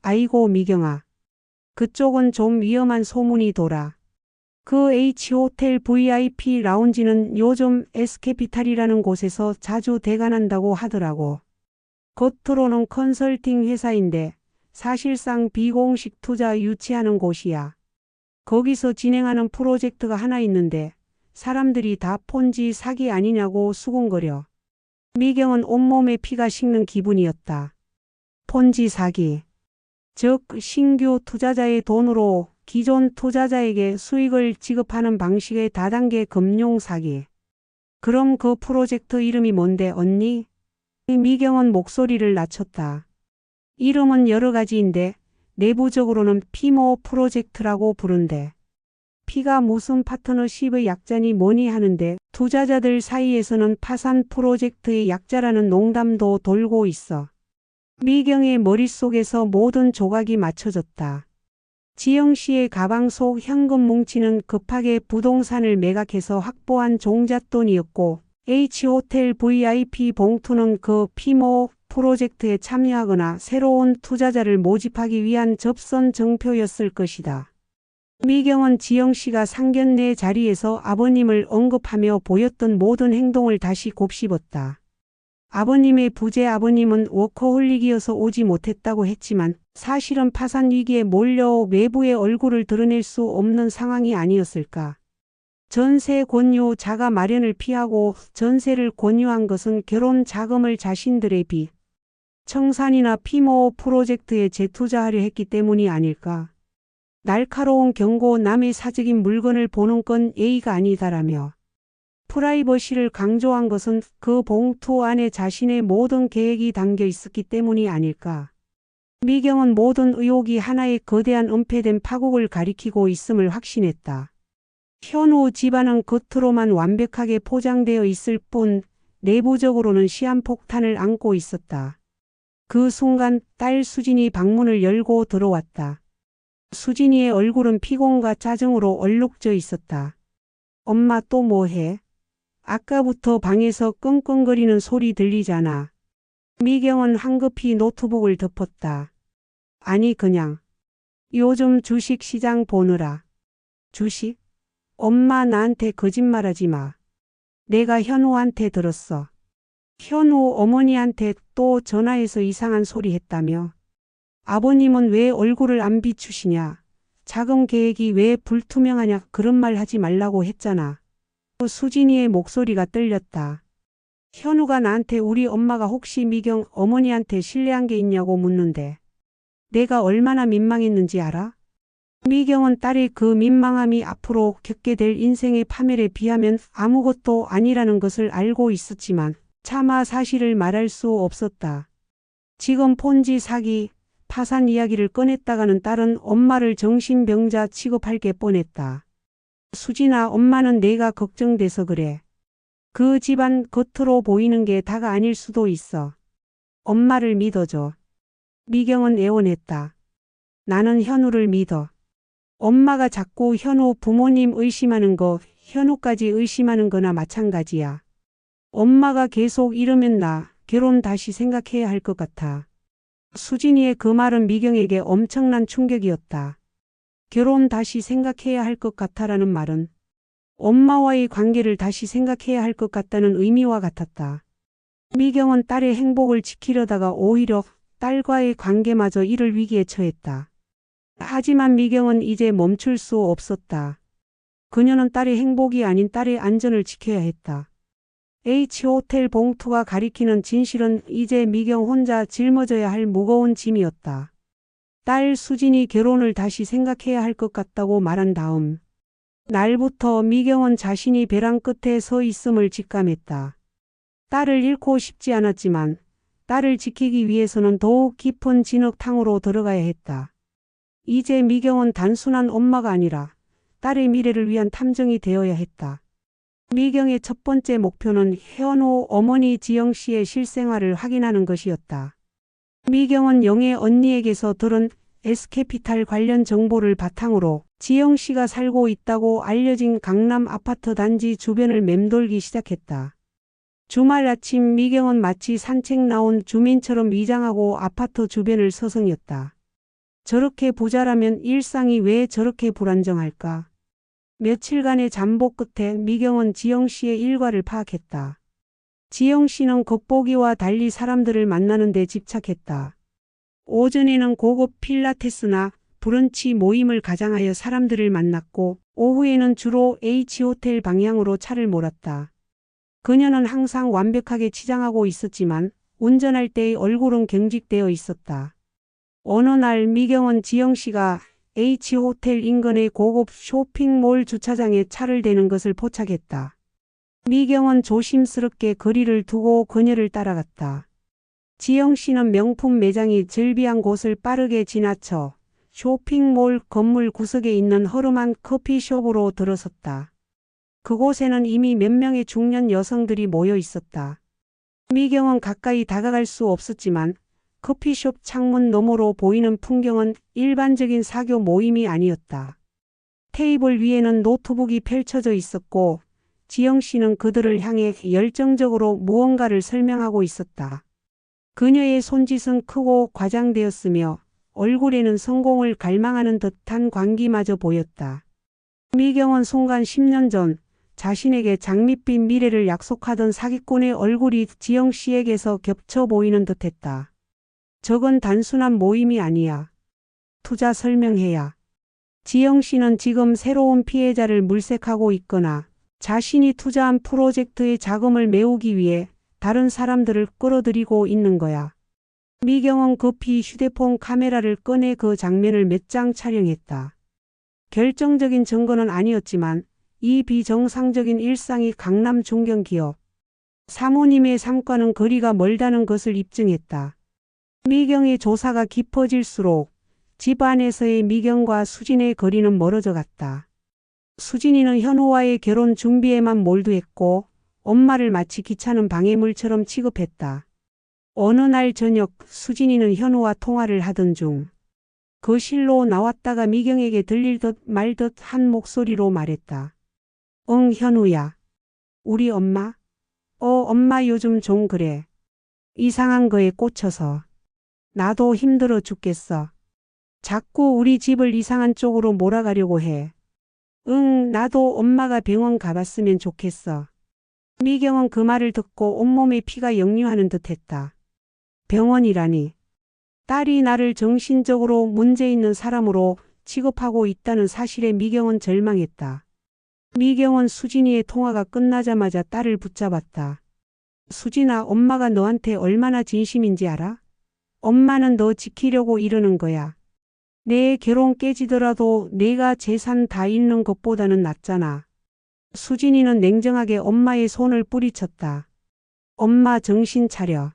아이고 미경아. 그쪽은 좀 위험한 소문이 돌아. 그 H호텔 VIP 라운지는 요즘 S캐피탈이라는 곳에서 자주 대관한다고 하더라고. 겉으로는 컨설팅 회사인데 사실상 비공식 투자 유치하는 곳이야. 거기서 진행하는 프로젝트가 하나 있는데 사람들이 다 폰지 사기 아니냐고 수군거려. 미경은 온몸에 피가 식는 기분이었다. 폰지 사기. 즉 신규 투자자의 돈으로 기존 투자자에게 수익을 지급하는 방식의 다단계 금융 사기. 그럼 그 프로젝트 이름이 뭔데 언니? 미경은 목소리를 낮췄다. 이름은 여러 가지인데 내부적으로는 피모 프로젝트라고 부른대. P가 무슨 파트너십의 약자니 뭐니 하는데 투자자들 사이에서는 파산 프로젝트의 약자라는 농담도 돌고 있어. 미경의 머릿속에서 모든 조각이 맞춰졌다. 지영 씨의 가방 속 현금 뭉치는 급하게 부동산을 매각해서 확보한 종잣돈이었고 H호텔 VIP 봉투는 그 피모 프로젝트에 참여하거나 새로운 투자자를 모집하기 위한 접선 정표였을 것이다. 미경은 지영 씨가 상견례 자리에서 아버님을 언급하며 보였던 모든 행동을 다시 곱씹었다. 아버님의 부재 아버님은 워커홀릭이어서 오지 못했다고 했지만 사실은 파산 위기에 몰려 외부의 얼굴을 드러낼 수 없는 상황이 아니었을까. 전세 권유 자가 마련을 피하고 전세를 권유한 것은 결혼 자금을 자신들의 빚, 청산이나 피모 프로젝트에 재투자하려 했기 때문이 아닐까. 날카로운 경고 남의 사적인 물건을 보는 건 예의가 아니다라며 프라이버시를 강조한 것은 그 봉투 안에 자신의 모든 계획이 담겨 있었기 때문이 아닐까. 미경은 모든 의혹이 하나의 거대한 은폐된 파국을 가리키고 있음을 확신했다. 현우 집안은 겉으로만 완벽하게 포장되어 있을 뿐 내부적으로는 시한폭탄을 안고 있었다. 그 순간 딸 수진이 방문을 열고 들어왔다. 수진이의 얼굴은 피곤과 짜증으로 얼룩져 있었다. 엄마 또 뭐해? 아까부터 방에서 끙끙거리는 소리 들리잖아. 미경은 황급히 노트북을 덮었다. 아니 그냥 요즘 주식시장 보느라. 주식? 엄마 나한테 거짓말하지 마. 내가 현우한테 들었어. 현우 어머니한테 또 전화해서 이상한 소리 했다며. 아버님은 왜 얼굴을 안 비추시냐. 자금 계획이 왜 불투명하냐 그런 말 하지 말라고 했잖아. 수진이의 목소리가 떨렸다. 현우가 나한테 우리 엄마가 혹시 미경 어머니한테 신뢰한 게 있냐고 묻는데 내가 얼마나 민망했는지 알아? 미경은 딸의 그 민망함이 앞으로 겪게 될 인생의 파멸에 비하면 아무것도 아니라는 것을 알고 있었지만 차마 사실을 말할 수 없었다. 지금 폰지 사기, 파산 이야기를 꺼냈다가는 딸은 엄마를 정신병자 취급할 게 뻔했다. 수진아, 엄마는 내가 걱정돼서 그래. 그 집안 겉으로 보이는 게 다가 아닐 수도 있어. 엄마를 믿어줘. 미경은 애원했다. 나는 현우를 믿어. 엄마가 자꾸 현우 부모님 의심하는 거 현우까지 의심하는 거나 마찬가지야. 엄마가 계속 이러면 나 결혼 다시 생각해야 할 것 같아. 수진이의 그 말은 미경에게 엄청난 충격이었다. 결혼 다시 생각해야 할 것 같아라는 말은 엄마와의 관계를 다시 생각해야 할 것 같다는 의미와 같았다. 미경은 딸의 행복을 지키려다가 오히려 딸과의 관계마저 이를 위기에 처했다. 하지만 미경은 이제 멈출 수 없었다. 그녀는 딸의 행복이 아닌 딸의 안전을 지켜야 했다. H호텔 봉투가 가리키는 진실은 이제 미경 혼자 짊어져야 할 무거운 짐이었다. 딸 수진이 결혼을 다시 생각해야 할 것 같다고 말한 다음 날부터 미경은 자신이 벼랑 끝에 서 있음을 직감했다. 딸을 잃고 싶지 않았지만 딸을 지키기 위해서는 더욱 깊은 진흙탕으로 들어가야 했다. 이제 미경은 단순한 엄마가 아니라 딸의 미래를 위한 탐정이 되어야 했다. 미경의 첫 번째 목표는 현우 어머니 지영 씨의 실생활을 확인하는 것이었다. 미경은 영애 언니에게서 들은 S캐피탈 관련 정보를 바탕으로 지영 씨가 살고 있다고 알려진 강남 아파트 단지 주변을 맴돌기 시작했다. 주말 아침 미경은 마치 산책 나온 주민처럼 위장하고 아파트 주변을 서성였다. 저렇게 부자라면 일상이 왜 저렇게 불안정할까? 며칠간의 잠복 끝에 미경은 지영 씨의 일과를 파악했다. 지영 씨는 겉보기와 달리 사람들을 만나는 데 집착했다. 오전에는 고급 필라테스나 브런치 모임을 가장하여 사람들을 만났고 오후에는 주로 H호텔 방향으로 차를 몰았다. 그녀는 항상 완벽하게 치장하고 있었지만 운전할 때의 얼굴은 경직되어 있었다. 어느 날 미경은 지영 씨가 H호텔 인근의 고급 쇼핑몰 주차장에 차를 대는 것을 포착했다. 미경은 조심스럽게 거리를 두고 그녀를 따라갔다. 지영 씨는 명품 매장이 즐비한 곳을 빠르게 지나쳐 쇼핑몰 건물 구석에 있는 허름한 커피숍으로 들어섰다. 그곳에는 이미 몇 명의 중년 여성들이 모여 있었다. 미경은 가까이 다가갈 수 없었지만 커피숍 창문 너머로 보이는 풍경은 일반적인 사교 모임이 아니었다. 테이블 위에는 노트북이 펼쳐져 있었고 지영 씨는 그들을 향해 열정적으로 무언가를 설명하고 있었다. 그녀의 손짓은 크고 과장되었으며 얼굴에는 성공을 갈망하는 듯한 광기마저 보였다. 미경은 순간 10년 전 자신에게 장밋빛 미래를 약속하던 사기꾼의 얼굴이 지영 씨에게서 겹쳐 보이는 듯했다. 저건 단순한 모임이 아니야. 투자 설명회야. 지영 씨는 지금 새로운 피해자를 물색하고 있거나 자신이 투자한 프로젝트의 자금을 메우기 위해 다른 사람들을 끌어들이고 있는 거야. 미경은 급히 휴대폰 카메라를 꺼내 그 장면을 몇 장 촬영했다. 결정적인 증거는 아니었지만 이 비정상적인 일상이 강남 중견기업 사모님의 삶과는 거리가 멀다는 것을 입증했다. 미경의 조사가 깊어질수록 집 안에서의 미경과 수진의 거리는 멀어져 갔다. 수진이는 현우와의 결혼 준비에만 몰두했고 엄마를 마치 귀찮은 방해물처럼 취급했다. 어느 날 저녁 수진이는 현우와 통화를 하던 중 거실로 나왔다가 미경에게 들릴 듯 말 듯 한 목소리로 말했다. 응, 현우야. 우리 엄마? 엄마 요즘 좀 그래. 이상한 거에 꽂혀서. 나도 힘들어 죽겠어. 자꾸 우리 집을 이상한 쪽으로 몰아가려고 해. 응, 나도 엄마가 병원 가봤으면 좋겠어. 미경은 그 말을 듣고 온몸에 피가 역류하는 듯했다. 병원이라니. 딸이 나를 정신적으로 문제 있는 사람으로 취급하고 있다는 사실에 미경은 절망했다. 미경은 수진이의 통화가 끝나자마자 딸을 붙잡았다. 수진아, 엄마가 너한테 얼마나 진심인지 알아? 엄마는 너 지키려고 이러는 거야. 내 결혼 깨지더라도 내가 재산 다 잃는 것보다는 낫잖아. 수진이는 냉정하게 엄마의 손을 뿌리쳤다. 엄마, 정신 차려.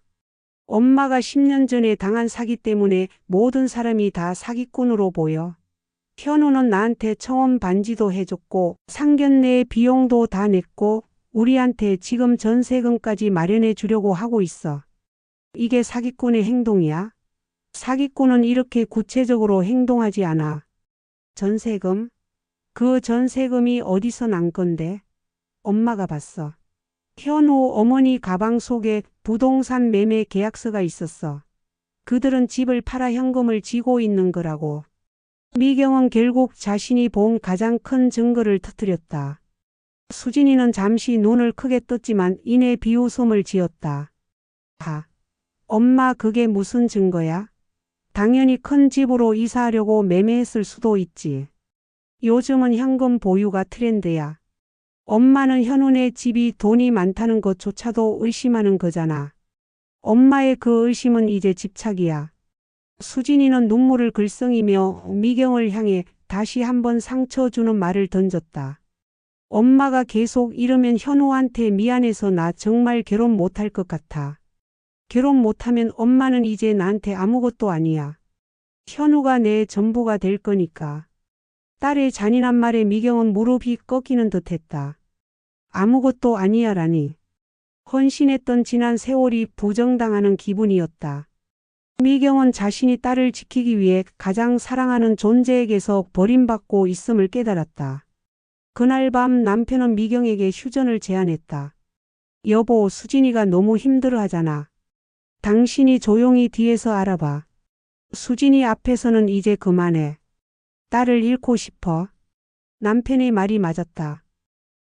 엄마가 10년 전에 당한 사기 때문에 모든 사람이 다 사기꾼으로 보여. 현우는 나한테 청혼 반지도 해줬고 상견례 비용도 다 냈고 우리한테 지금 전세금까지 마련해 주려고 하고 있어. 이게 사기꾼의 행동이야? 사기꾼은 이렇게 구체적으로 행동하지 않아. 전세금? 그 전세금이 어디서 난 건데? 엄마가 봤어. 현우 어머니 가방 속에 부동산 매매 계약서가 있었어. 그들은 집을 팔아 현금을 쥐고 있는 거라고. 미경은 결국 자신이 본 가장 큰 증거를 터뜨렸다. 수진이는 잠시 눈을 크게 떴지만 이내 비웃음을 지었다. 엄마, 그게 무슨 증거야? 당연히 큰 집으로 이사하려고 매매했을 수도 있지. 요즘은 현금 보유가 트렌드야. 엄마는 현우네 집이 돈이 많다는 것조차도 의심하는 거잖아. 엄마의 그 의심은 이제 집착이야. 수진이는 눈물을 글썽이며 미경을 향해 다시 한번 상처 주는 말을 던졌다. 엄마가 계속 이러면 현우한테 미안해서 나 정말 결혼 못할 것 같아. 결혼 못하면 엄마는 이제 나한테 아무것도 아니야. 현우가 내 전부가 될 거니까. 딸의 잔인한 말에 미경은 무릎이 꺾이는 듯했다. 아무것도 아니야라니. 헌신했던 지난 세월이 부정당하는 기분이었다. 미경은 자신이 딸을 지키기 위해 가장 사랑하는 존재에게서 버림받고 있음을 깨달았다. 그날 밤 남편은 미경에게 휴전을 제안했다. 여보, 수진이가 너무 힘들어하잖아. 당신이 조용히 뒤에서 알아봐. 수진이 앞에서는 이제 그만해. 딸을 잃고 싶어. 남편의 말이 맞았다.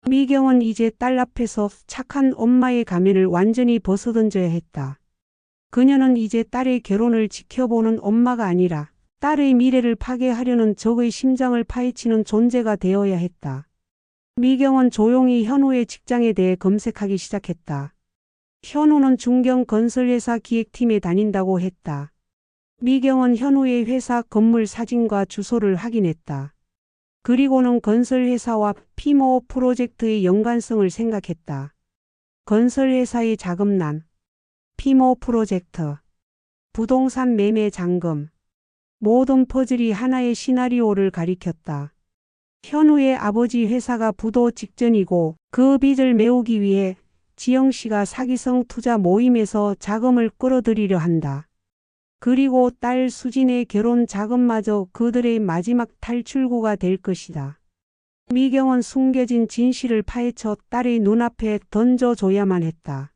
미경은 이제 딸 앞에서 착한 엄마의 가면을 완전히 벗어던져야 했다. 그녀는 이제 딸의 결혼을 지켜보는 엄마가 아니라 딸의 미래를 파괴하려는 적의 심장을 파헤치는 존재가 되어야 했다. 미경은 조용히 현우의 직장에 대해 검색하기 시작했다. 현우는 중경건설회사 기획팀에 다닌다고 했다. 미경은 현우의 회사 건물 사진과 주소를 확인했다. 그리고는 건설회사와 피모 프로젝트의 연관성을 생각했다. 건설회사의 자금난, 피모 프로젝트, 부동산 매매 잔금, 모든 퍼즐이 하나의 시나리오를 가리켰다. 현우의 아버지 회사가 부도 직전이고 그 빚을 메우기 위해 지영 씨가 사기성 투자 모임에서 자금을 끌어들이려 한다. 그리고 딸 수진의 결혼 자금마저 그들의 마지막 탈출구가 될 것이다. 미경은 숨겨진 진실을 파헤쳐 딸의 눈앞에 던져줘야만 했다.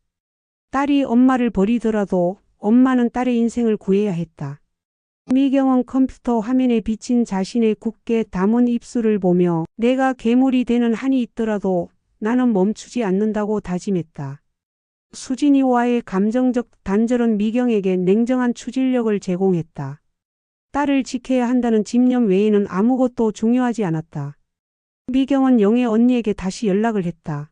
딸이 엄마를 버리더라도 엄마는 딸의 인생을 구해야 했다. 미경은 컴퓨터 화면에 비친 자신의 굳게 담은 입술을 보며 내가 괴물이 되는 한이 있더라도 나는 멈추지 않는다고 다짐했다. 수진이와의 감정적 단절은 미경에게 냉정한 추진력을 제공했다. 딸을 지켜야 한다는 집념 외에는 아무것도 중요하지 않았다. 미경은 영애 언니에게 다시 연락을 했다.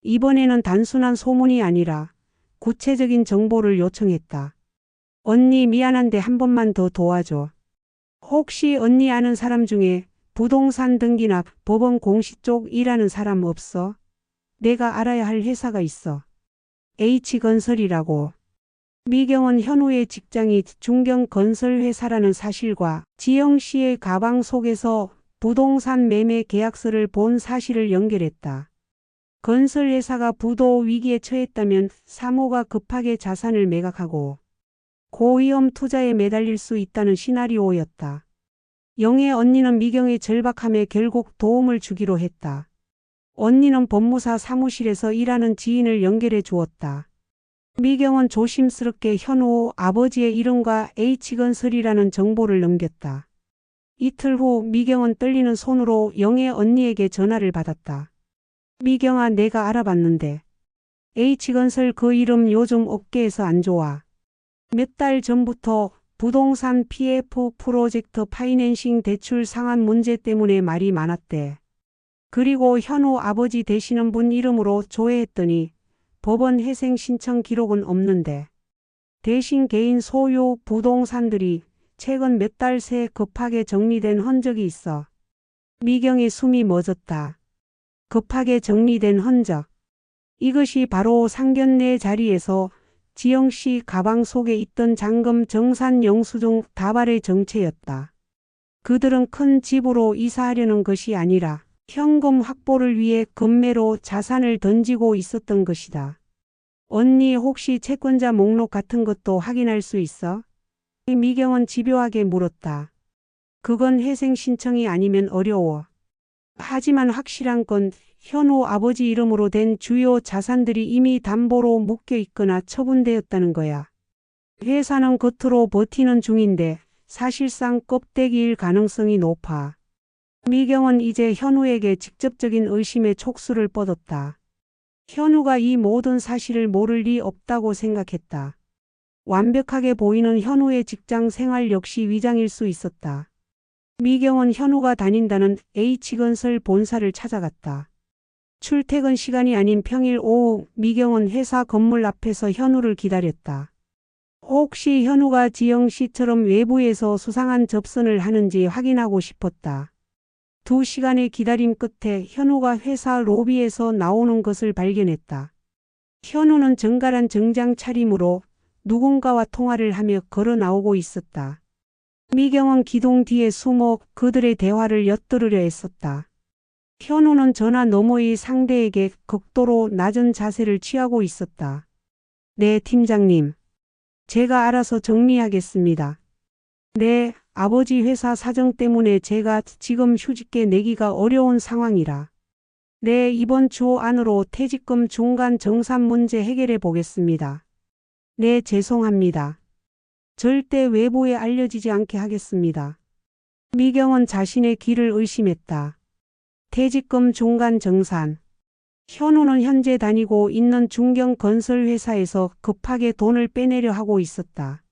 이번에는 단순한 소문이 아니라 구체적인 정보를 요청했다. 언니, 미안한데 한 번만 더 도와줘. 혹시 언니 아는 사람 중에 부동산 등기나 법원 공시 쪽 일하는 사람 없어? 내가 알아야 할 회사가 있어. H건설이라고. 미경은 현우의 직장이 중경건설회사라는 사실과 지영 씨의 가방 속에서 부동산 매매 계약서를 본 사실을 연결했다. 건설회사가 부도 위기에 처했다면 사모가 급하게 자산을 매각하고 고위험 투자에 매달릴 수 있다는 시나리오였다. 영애 언니는 미경의 절박함에 결국 도움을 주기로 했다. 언니는 법무사 사무실에서 일하는 지인을 연결해 주었다. 미경은 조심스럽게 현우 아버지의 이름과 H건설이라는 정보를 넘겼다. 이틀 후 미경은 떨리는 손으로 영애 언니에게 전화를 받았다. 미경아, 내가 알아봤는데 H건설 그 이름 요즘 업계에서 안 좋아. 몇 달 전부터 부동산 PF 프로젝트 파이낸싱 대출 상환 문제 때문에 말이 많았대. 그리고 현우 아버지 되시는 분 이름으로 조회했더니 법원 회생 신청 기록은 없는데 대신 개인 소유 부동산들이 최근 몇 달 새 급하게 정리된 흔적이 있어. 미경의 숨이 멎었다. 급하게 정리된 흔적. 이것이 바로 상견례 자리에서 지영씨 가방 속에 있던 잔금 정산 영수증 다발의 정체였다. 그들은 큰 집으로 이사하려는 것이 아니라 현금 확보를 위해 금매로 자산을 던지고 있었던 것이다. 언니 혹시 채권자 목록 같은 것도 확인할 수 있어? 미경은 집요하게 물었다. 그건 회생 신청이 아니면 어려워. 하지만 확실한 건 현우 아버지 이름으로 된 주요 자산들이 이미 담보로 묶여 있거나 처분되었다는 거야. 회사는 겉으로 버티는 중인데 사실상 껍데기일 가능성이 높아. 미경은 이제 현우에게 직접적인 의심의 촉수를 뻗었다. 현우가 이 모든 사실을 모를 리 없다고 생각했다. 완벽하게 보이는 현우의 직장 생활 역시 위장일 수 있었다. 미경은 현우가 다닌다는 H건설 본사를 찾아갔다. 출퇴근 시간이 아닌 평일 오후 미경은 회사 건물 앞에서 현우를 기다렸다. 혹시 현우가 지영 씨처럼 외부에서 수상한 접선을 하는지 확인하고 싶었다. 2시간의 기다림 끝에 현우가 회사 로비에서 나오는 것을 발견했다. 현우는 정갈한 정장 차림으로 누군가와 통화를 하며 걸어 나오고 있었다. 미경은 기둥 뒤에 숨어 그들의 대화를 엿들으려 했었다. 현우는 전화 너머의 상대에게 극도로 낮은 자세를 취하고 있었다. 네, 팀장님. 제가 알아서 정리하겠습니다. 네, 아버지 회사 사정 때문에 제가 지금 휴직계 내기가 어려운 상황이라. 네, 이번 주 안으로 퇴직금 중간 정산 문제 해결해 보겠습니다. 네, 죄송합니다. 절대 외부에 알려지지 않게 하겠습니다. 미경은 자신의 귀를 의심했다. 퇴직금 중간 정산. 현우는 현재 다니고 있는 중견건설회사에서 급하게 돈을 빼내려 하고 있었다.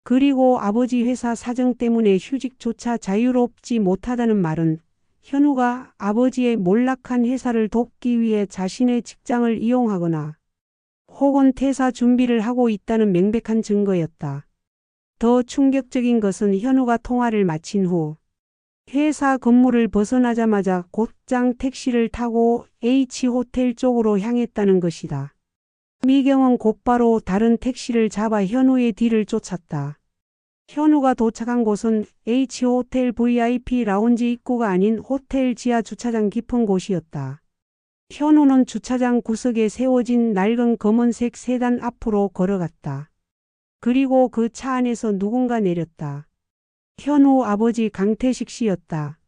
그리고 아버지 회사 사정 때문에 휴직조차 자유롭지 못하다는 말은 현우가 아버지의 몰락한 회사를 돕기 위해 자신의 직장을 이용하거나 혹은 퇴사 준비를 하고 있다는 명백한 증거였다. 더 충격적인 것은 현우가 통화를 마친 후 회사 건물을 벗어나자마자 곧장 택시를 타고 H호텔 쪽으로 향했다는 것이다. 미경은 곧바로 다른 택시를 잡아 현우의 뒤를 쫓았다. 현우가 도착한 곳은 H호텔 VIP 라운지 입구가 아닌 호텔 지하 주차장 깊은 곳이었다. 현우는 주차장 구석에 세워진 낡은 검은색 세단 앞으로 걸어갔다. 그리고 그 차 안에서 누군가 내렸다. 현우 아버지 강태식 씨였다.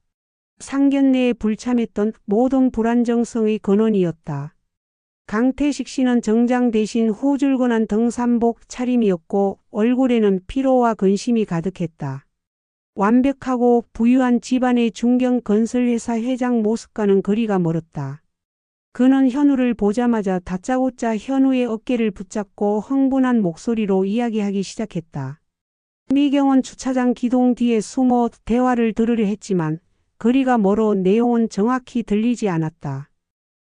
상견례에 불참했던 모든 불안정성의 근원이었다. 강태식 씨는 정장 대신 후줄근한 등산복 차림이었고 얼굴에는 피로와 근심이 가득했다. 완벽하고 부유한 집안의 중견건설회사 회장 모습과는 거리가 멀었다. 그는 현우를 보자마자 다짜고짜 현우의 어깨를 붙잡고 흥분한 목소리로 이야기하기 시작했다. 미경은 주차장 기둥 뒤에 숨어 대화를 들으려 했지만 거리가 멀어 내용은 정확히 들리지 않았다.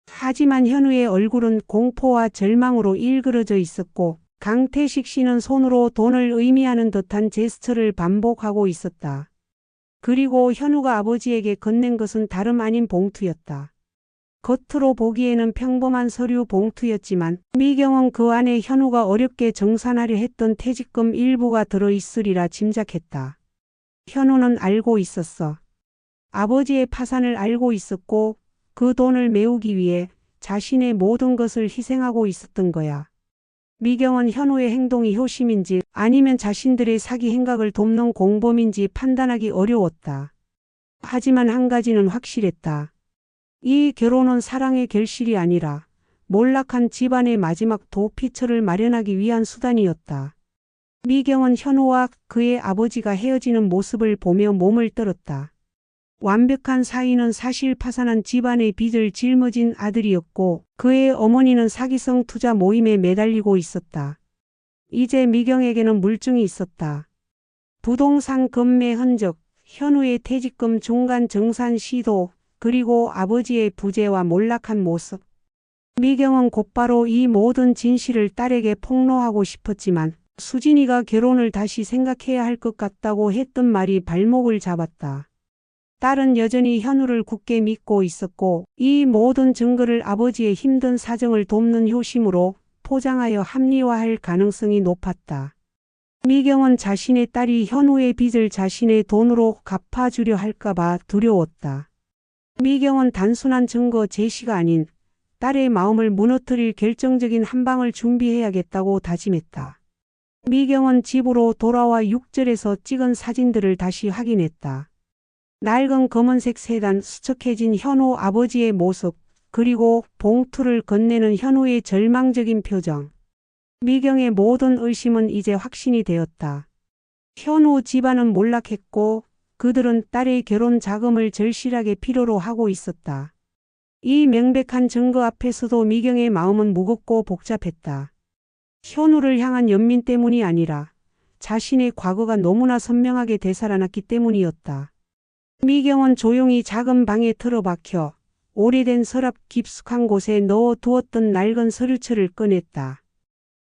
하지만 현우의 얼굴은 공포와 절망으로 일그러져 있었고 강태식 씨는 손으로 돈을 의미하는 듯한 제스처를 반복하고 있었다. 그리고 현우가 아버지에게 건넨 것은 다름 아닌 봉투였다. 겉으로 보기에는 평범한 서류 봉투였지만 미경은 그 안에 현우가 어렵게 정산하려 했던 퇴직금 일부가 들어있으리라 짐작했다. 현우는 알고 있었어. 아버지의 파산을 알고 있었고 그 돈을 메우기 위해 자신의 모든 것을 희생하고 있었던 거야. 미경은 현우의 행동이 효심인지 아니면 자신들의 사기 행각을 돕는 공범인지 판단하기 어려웠다. 하지만 한 가지는 확실했다. 이 결혼은 사랑의 결실이 아니라 몰락한 집안의 마지막 도피처를 마련하기 위한 수단이었다. 미경은 현우와 그의 아버지가 헤어지는 모습을 보며 몸을 떨었다. 완벽한 사위는 사실 파산한 집안의 빚을 짊어진 아들이었고 그의 어머니는 사기성 투자 모임에 매달리고 있었다. 이제 미경에게는 물증이 있었다. 부동산 금매 흔적, 현우의 퇴직금 중간 정산 시도, 그리고 아버지의 부재와 몰락한 모습. 미경은 곧바로 이 모든 진실을 딸에게 폭로하고 싶었지만 수진이가 결혼을 다시 생각해야 할 것 같다고 했던 말이 발목을 잡았다. 딸은 여전히 현우를 굳게 믿고 있었고 이 모든 증거를 아버지의 힘든 사정을 돕는 효심으로 포장하여 합리화할 가능성이 높았다. 미경은 자신의 딸이 현우의 빚을 자신의 돈으로 갚아주려 할까봐 두려웠다. 미경은 단순한 증거 제시가 아닌 딸의 마음을 무너뜨릴 결정적인 한 방을 준비해야겠다고 다짐했다. 미경은 집으로 돌아와 6절에서 찍은 사진들을 다시 확인했다. 낡은 검은색 세단, 수척해진 현우 아버지의 모습, 그리고 봉투를 건네는 현우의 절망적인 표정. 미경의 모든 의심은 이제 확신이 되었다. 현우 집안은 몰락했고 그들은 딸의 결혼 자금을 절실하게 필요로 하고 있었다. 이 명백한 증거 앞에서도 미경의 마음은 무겁고 복잡했다. 현우를 향한 연민 때문이 아니라 자신의 과거가 너무나 선명하게 되살아났기 때문이었다. 미경은 조용히 작은 방에 틀어박혀 오래된 서랍 깊숙한 곳에 넣어두었던 낡은 서류철을 꺼냈다.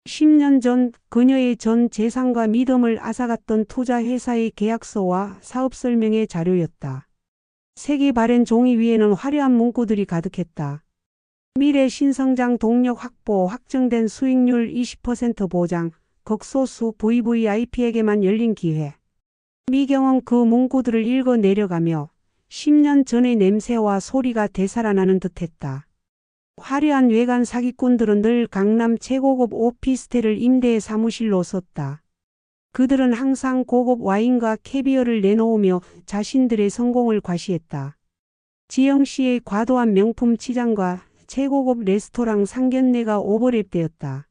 10년 전 그녀의 전 재산과 믿음을 앗아갔던 투자회사의 계약서와 사업설명의 자료였다. 색이 바랜 종이 위에는 화려한 문구들이 가득했다. 미래 신성장 동력 확보, 확정된 수익률 20% 보장, 극소수 VVIP에게만 열린 기회. 미경은 그 문구들을 읽어 내려가며 10년 전의 냄새와 소리가 되살아나는 듯했다. 화려한 외관 사기꾼들은 늘 강남 최고급 오피스텔을 임대의 사무실로 썼다. 그들은 항상 고급 와인과 캐비어를 내놓으며 자신들의 성공을 과시했다. 지영 씨의 과도한 명품 치장과 최고급 레스토랑 상견례가 오버랩되었다.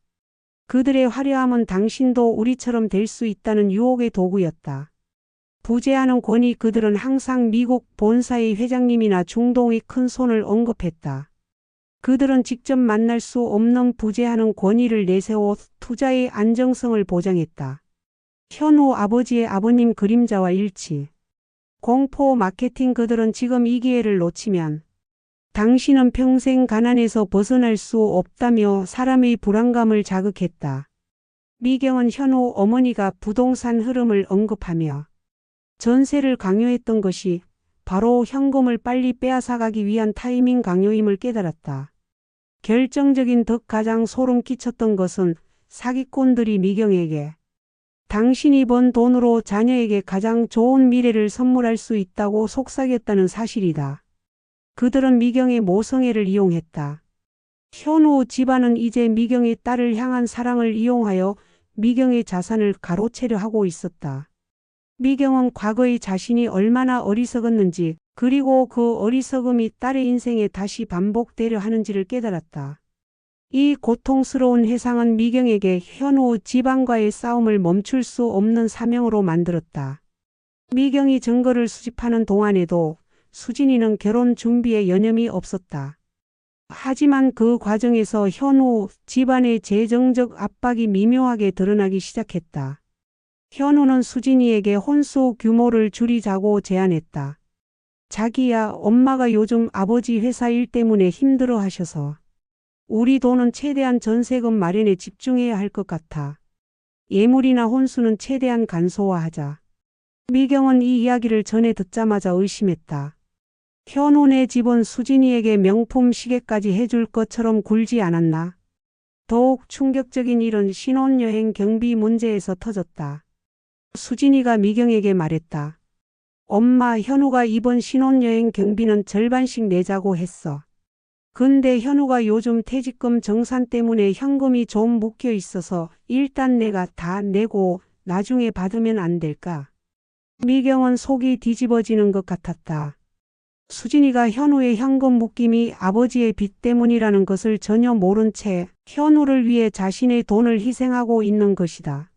그들의 화려함은 당신도 우리처럼 될 수 있다는 유혹의 도구였다. 부재하는 권위 그들은 항상 미국 본사의 회장님이나 중동의 큰 손을 언급했다. 그들은 직접 만날 수 없는 부재하는 권위를 내세워 투자의 안정성을 보장했다. 현우 아버지의 아버님 그림자와 일치. 공포 마케팅 그들은 지금 이 기회를 놓치면 당신은 평생 가난에서 벗어날 수 없다며 사람의 불안감을 자극했다. 미경은 현우 어머니가 부동산 흐름을 언급하며 전세를 강요했던 것이 바로 현금을 빨리 빼앗아가기 위한 타이밍 강요임을 깨달았다. 결정적인 더 가장 소름 끼쳤던 것은 사기꾼들이 미경에게 당신이 번 돈으로 자녀에게 가장 좋은 미래를 선물할 수 있다고 속삭였다는 사실이다. 그들은 미경의 모성애를 이용했다. 현우 집안은 이제 미경의 딸을 향한 사랑을 이용하여 미경의 자산을 가로채려 하고 있었다. 미경은 과거의 자신이 얼마나 어리석었는지 그리고 그 어리석음이 딸의 인생에 다시 반복되려 하는지를 깨달았다. 이 고통스러운 회상은 미경에게 현우 집안과의 싸움을 멈출 수 없는 사명으로 만들었다. 미경이 증거를 수집하는 동안에도 수진이는 결혼 준비에 여념이 없었다. 하지만 그 과정에서 현우 집안의 재정적 압박이 미묘하게 드러나기 시작했다. 현우는 수진이에게 혼수 규모를 줄이자고 제안했다. 자기야, 엄마가 요즘 아버지 회사 일 때문에 힘들어 하셔서 우리 돈은 최대한 전세금 마련에 집중해야 할 것 같아. 예물이나 혼수는 최대한 간소화하자. 미경은 이 이야기를 전해 듣자마자 의심했다. 현우네 집은 수진이에게 명품 시계까지 해줄 것처럼 굴지 않았나? 더욱 충격적인 일은 신혼여행 경비 문제에서 터졌다. 수진이가 미경에게 말했다. 엄마, 현우가 이번 신혼여행 경비는 절반씩 내자고 했어. 근데 현우가 요즘 퇴직금 정산 때문에 현금이 좀 묶여 있어서 일단 내가 다 내고 나중에 받으면 안 될까? 미경은 속이 뒤집어지는 것 같았다. 수진이가 현우의 현금 묶임이 아버지의 빚 때문이라는 것을 전혀 모른 채 현우를 위해 자신의 돈을 희생하고 있는 것이다.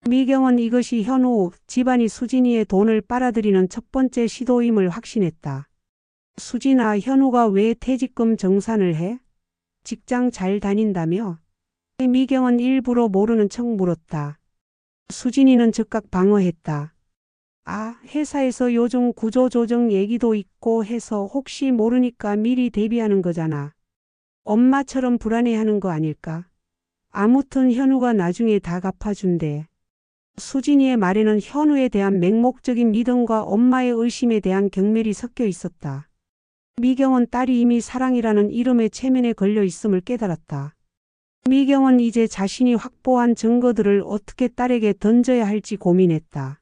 미경은 이것이 현우 집안이 수진이의 돈을 빨아들이는 첫 번째 시도임을 확신했다. 수진아, 현우가 왜 퇴직금 정산을 해? 직장 잘 다닌다며? 미경은 일부러 모르는 척 물었다. 수진이는 즉각 방어했다. 아, 회사에서 요즘 구조조정 얘기도 있고 해서 혹시 모르니까 미리 대비하는 거잖아. 엄마처럼 불안해하는 거 아닐까? 아무튼 현우가 나중에 다 갚아준대. 수진이의 말에는 현우에 대한 맹목적인 믿음과 엄마의 의심에 대한 경멸이 섞여 있었다. 미경은 딸이 이미 사랑이라는 이름의 체면에 걸려 있음을 깨달았다. 미경은 이제 자신이 확보한 증거들을 어떻게 딸에게 던져야 할지 고민했다.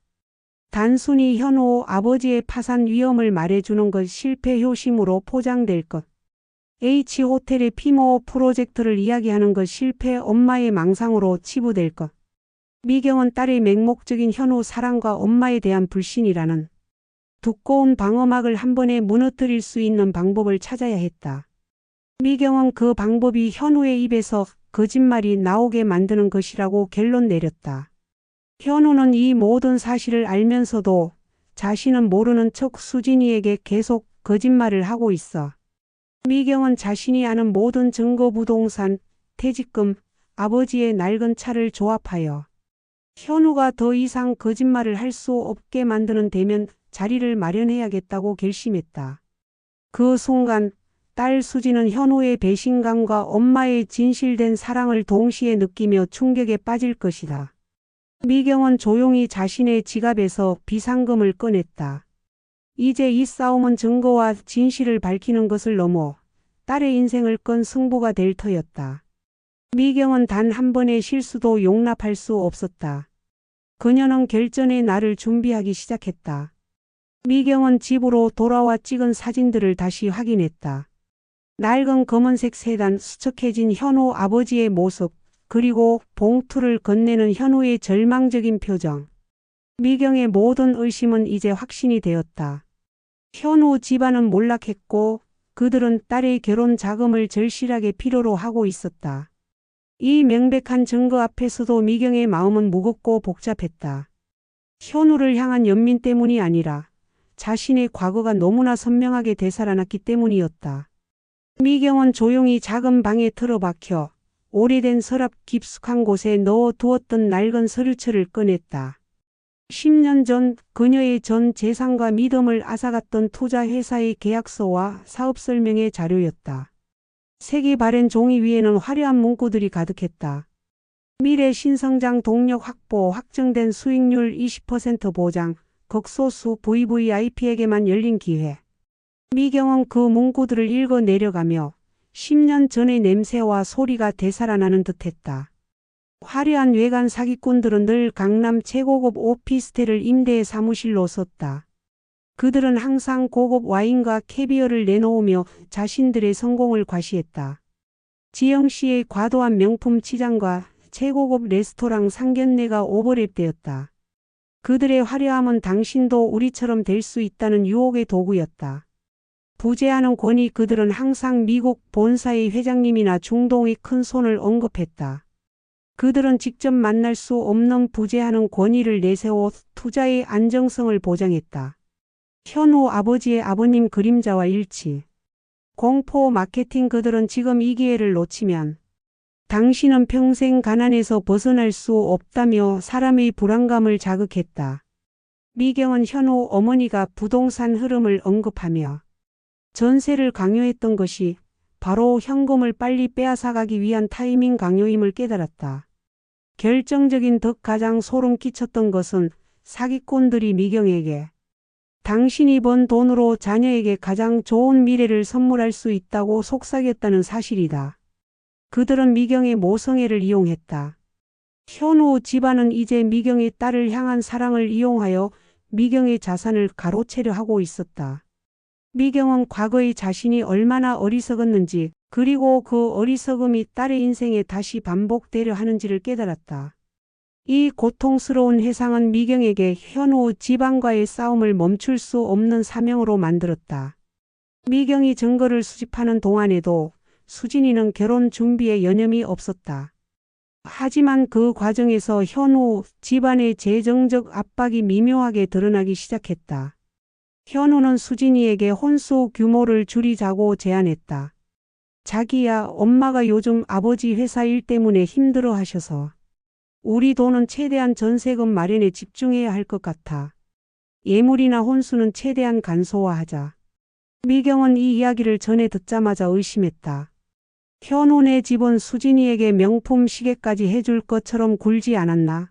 단순히 현우 아버지의 파산 위험을 말해주는 것, 실패 효심으로 포장될 것. H호텔의 피모 프로젝트를 이야기하는 것, 실패 엄마의 망상으로 치부될 것. 미경은 딸의 맹목적인 현우 사랑과 엄마에 대한 불신이라는 두꺼운 방어막을 한 번에 무너뜨릴 수 있는 방법을 찾아야 했다. 미경은 그 방법이 현우의 입에서 거짓말이 나오게 만드는 것이라고 결론 내렸다. 현우는 이 모든 사실을 알면서도 자신은 모르는 척 수진이에게 계속 거짓말을 하고 있어. 미경은 자신이 아는 모든 증거, 부동산, 퇴직금, 아버지의 낡은 차를 조합하여 현우가 더 이상 거짓말을 할 수 없게 만드는 대면 자리를 마련해야겠다고 결심했다. 그 순간 딸 수진은 현우의 배신감과 엄마의 진실된 사랑을 동시에 느끼며 충격에 빠질 것이다. 미경은 조용히 자신의 지갑에서 비상금을 꺼냈다. 이제 이 싸움은 증거와 진실을 밝히는 것을 넘어 딸의 인생을 건 승부가 될 터였다. 미경은 단 한 번의 실수도 용납할 수 없었다. 그녀는 결전의 날을 준비하기 시작했다. 미경은 집으로 돌아와 찍은 사진들을 다시 확인했다. 낡은 검은색 세단, 수척해진 현우 아버지의 모습, 그리고 봉투를 건네는 현우의 절망적인 표정. 미경의 모든 의심은 이제 확신이 되었다. 현우 집안은 몰락했고 그들은 딸의 결혼 자금을 절실하게 필요로 하고 있었다. 이 명백한 증거 앞에서도 미경의 마음은 무겁고 복잡했다. 현우를 향한 연민 때문이 아니라 자신의 과거가 너무나 선명하게 되살아났기 때문이었다. 미경은 조용히 작은 방에 틀어박혀 오래된 서랍 깊숙한 곳에 넣어두었던 낡은 서류철을 꺼냈다. 10년 전 그녀의 전 재산과 믿음을 앗아갔던 투자회사의 계약서와 사업설명의 자료였다. 색이 바랜 종이 위에는 화려한 문구들이 가득했다. 미래 신성장 동력 확보, 확정된 수익률 20% 보장, 극소수 VVIP에게만 열린 기회. 미경은 그 문구들을 읽어 내려가며 10년 전의 냄새와 소리가 되살아나는 듯했다. 화려한 외관 사기꾼들은 늘 강남 최고급 오피스텔을 임대의 사무실로 썼다. 그들은 항상 고급 와인과 캐비어를 내놓으며 자신들의 성공을 과시했다. 지영 씨의 과도한 명품 치장과 최고급 레스토랑 상견례가 오버랩되었다. 그들의 화려함은 당신도 우리처럼 될 수 있다는 유혹의 도구였다. 부재하는 권위, 그들은 항상 미국 본사의 회장님이나 중동의 큰 손을 언급했다. 그들은 직접 만날 수 없는 부재하는 권위를 내세워 투자의 안정성을 보장했다. 현우 아버지의 아버님 그림자와 일치. 공포 마케팅, 그들은 지금 이 기회를 놓치면 당신은 평생 가난에서 벗어날 수 없다며 사람의 불안감을 자극했다. 미경은 현우 어머니가 부동산 흐름을 언급하며 전세를 강요했던 것이 바로 현금을 빨리 빼앗아가기 위한 타이밍 강요임을 깨달았다. 결정적인 덕, 가장 소름 끼쳤던 것은 사기꾼들이 미경에게 당신이 번 돈으로 자녀에게 가장 좋은 미래를 선물할 수 있다고 속삭였다는 사실이다. 그들은 미경의 모성애를 이용했다. 현우 집안은 이제 미경의 딸을 향한 사랑을 이용하여 미경의 자산을 가로채려 하고 있었다. 미경은 과거의 자신이 얼마나 어리석었는지, 그리고 그 어리석음이 딸의 인생에 다시 반복되려 하는지를 깨달았다. 이 고통스러운 회상은 미경에게 현우 집안과의 싸움을 멈출 수 없는 사명으로 만들었다. 미경이 증거를 수집하는 동안에도 수진이는 결혼 준비에 여념이 없었다. 하지만 그 과정에서 현우 집안의 재정적 압박이 미묘하게 드러나기 시작했다. 현우는 수진이에게 혼수 규모를 줄이자고 제안했다. 자기야, 엄마가 요즘 아버지 회사 일 때문에 힘들어 하셔서 우리 돈은 최대한 전세금 마련에 집중해야 할 것 같아. 예물이나 혼수는 최대한 간소화하자. 미경은 이 이야기를 전해 듣자마자 의심했다. 현우네 집은 수진이에게 명품 시계까지 해줄 것처럼 굴지 않았나?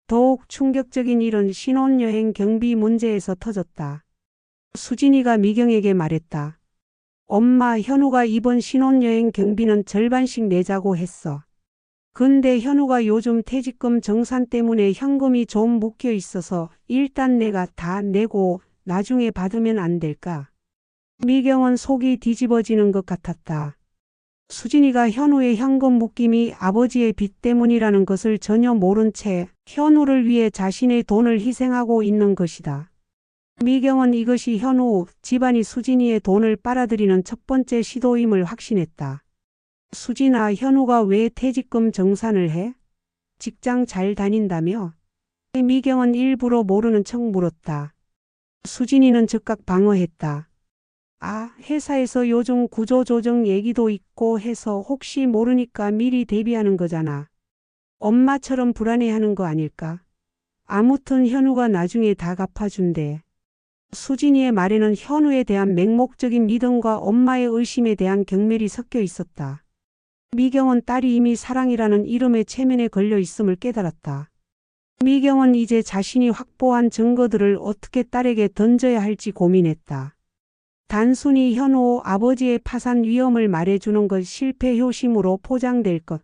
더욱 충격적인 일은 신혼여행 경비 문제에서 터졌다. 수진이가 미경에게 말했다. 엄마, 현우가 이번 신혼여행 경비는 절반씩 내자고 했어. 근데 현우가 요즘 퇴직금 정산 때문에 현금이 좀 묶여 있어서 일단 내가 다 내고 나중에 받으면 안 될까? 미경은 속이 뒤집어지는 것 같았다. 수진이가 현우의 현금 묶임이 아버지의 빚 때문이라는 것을 전혀 모른 채 현우를 위해 자신의 돈을 희생하고 있는 것이다. 미경은 이것이 현우 집안이 수진이의 돈을 빨아들이는 첫 번째 시도임을 확신했다. 수진아, 현우가 왜 퇴직금 정산을 해? 직장 잘 다닌다며? 미경은 일부러 모르는 척 물었다. 수진이는 즉각 방어했다. 아, 회사에서 요즘 구조조정 얘기도 있고 해서 혹시 모르니까 미리 대비하는 거잖아. 엄마처럼 불안해하는 거 아닐까? 아무튼 현우가 나중에 다 갚아준대. 수진이의 말에는 현우에 대한 맹목적인 믿음과 엄마의 의심에 대한 경멸이 섞여 있었다. 미경은 딸이 이미 사랑이라는 이름의 체면에 걸려 있음을 깨달았다. 미경은 이제 자신이 확보한 증거들을 어떻게 딸에게 던져야 할지 고민했다. 단순히 현우 아버지의 파산 위험을 말해주는 것 실패 효심으로 포장될 것.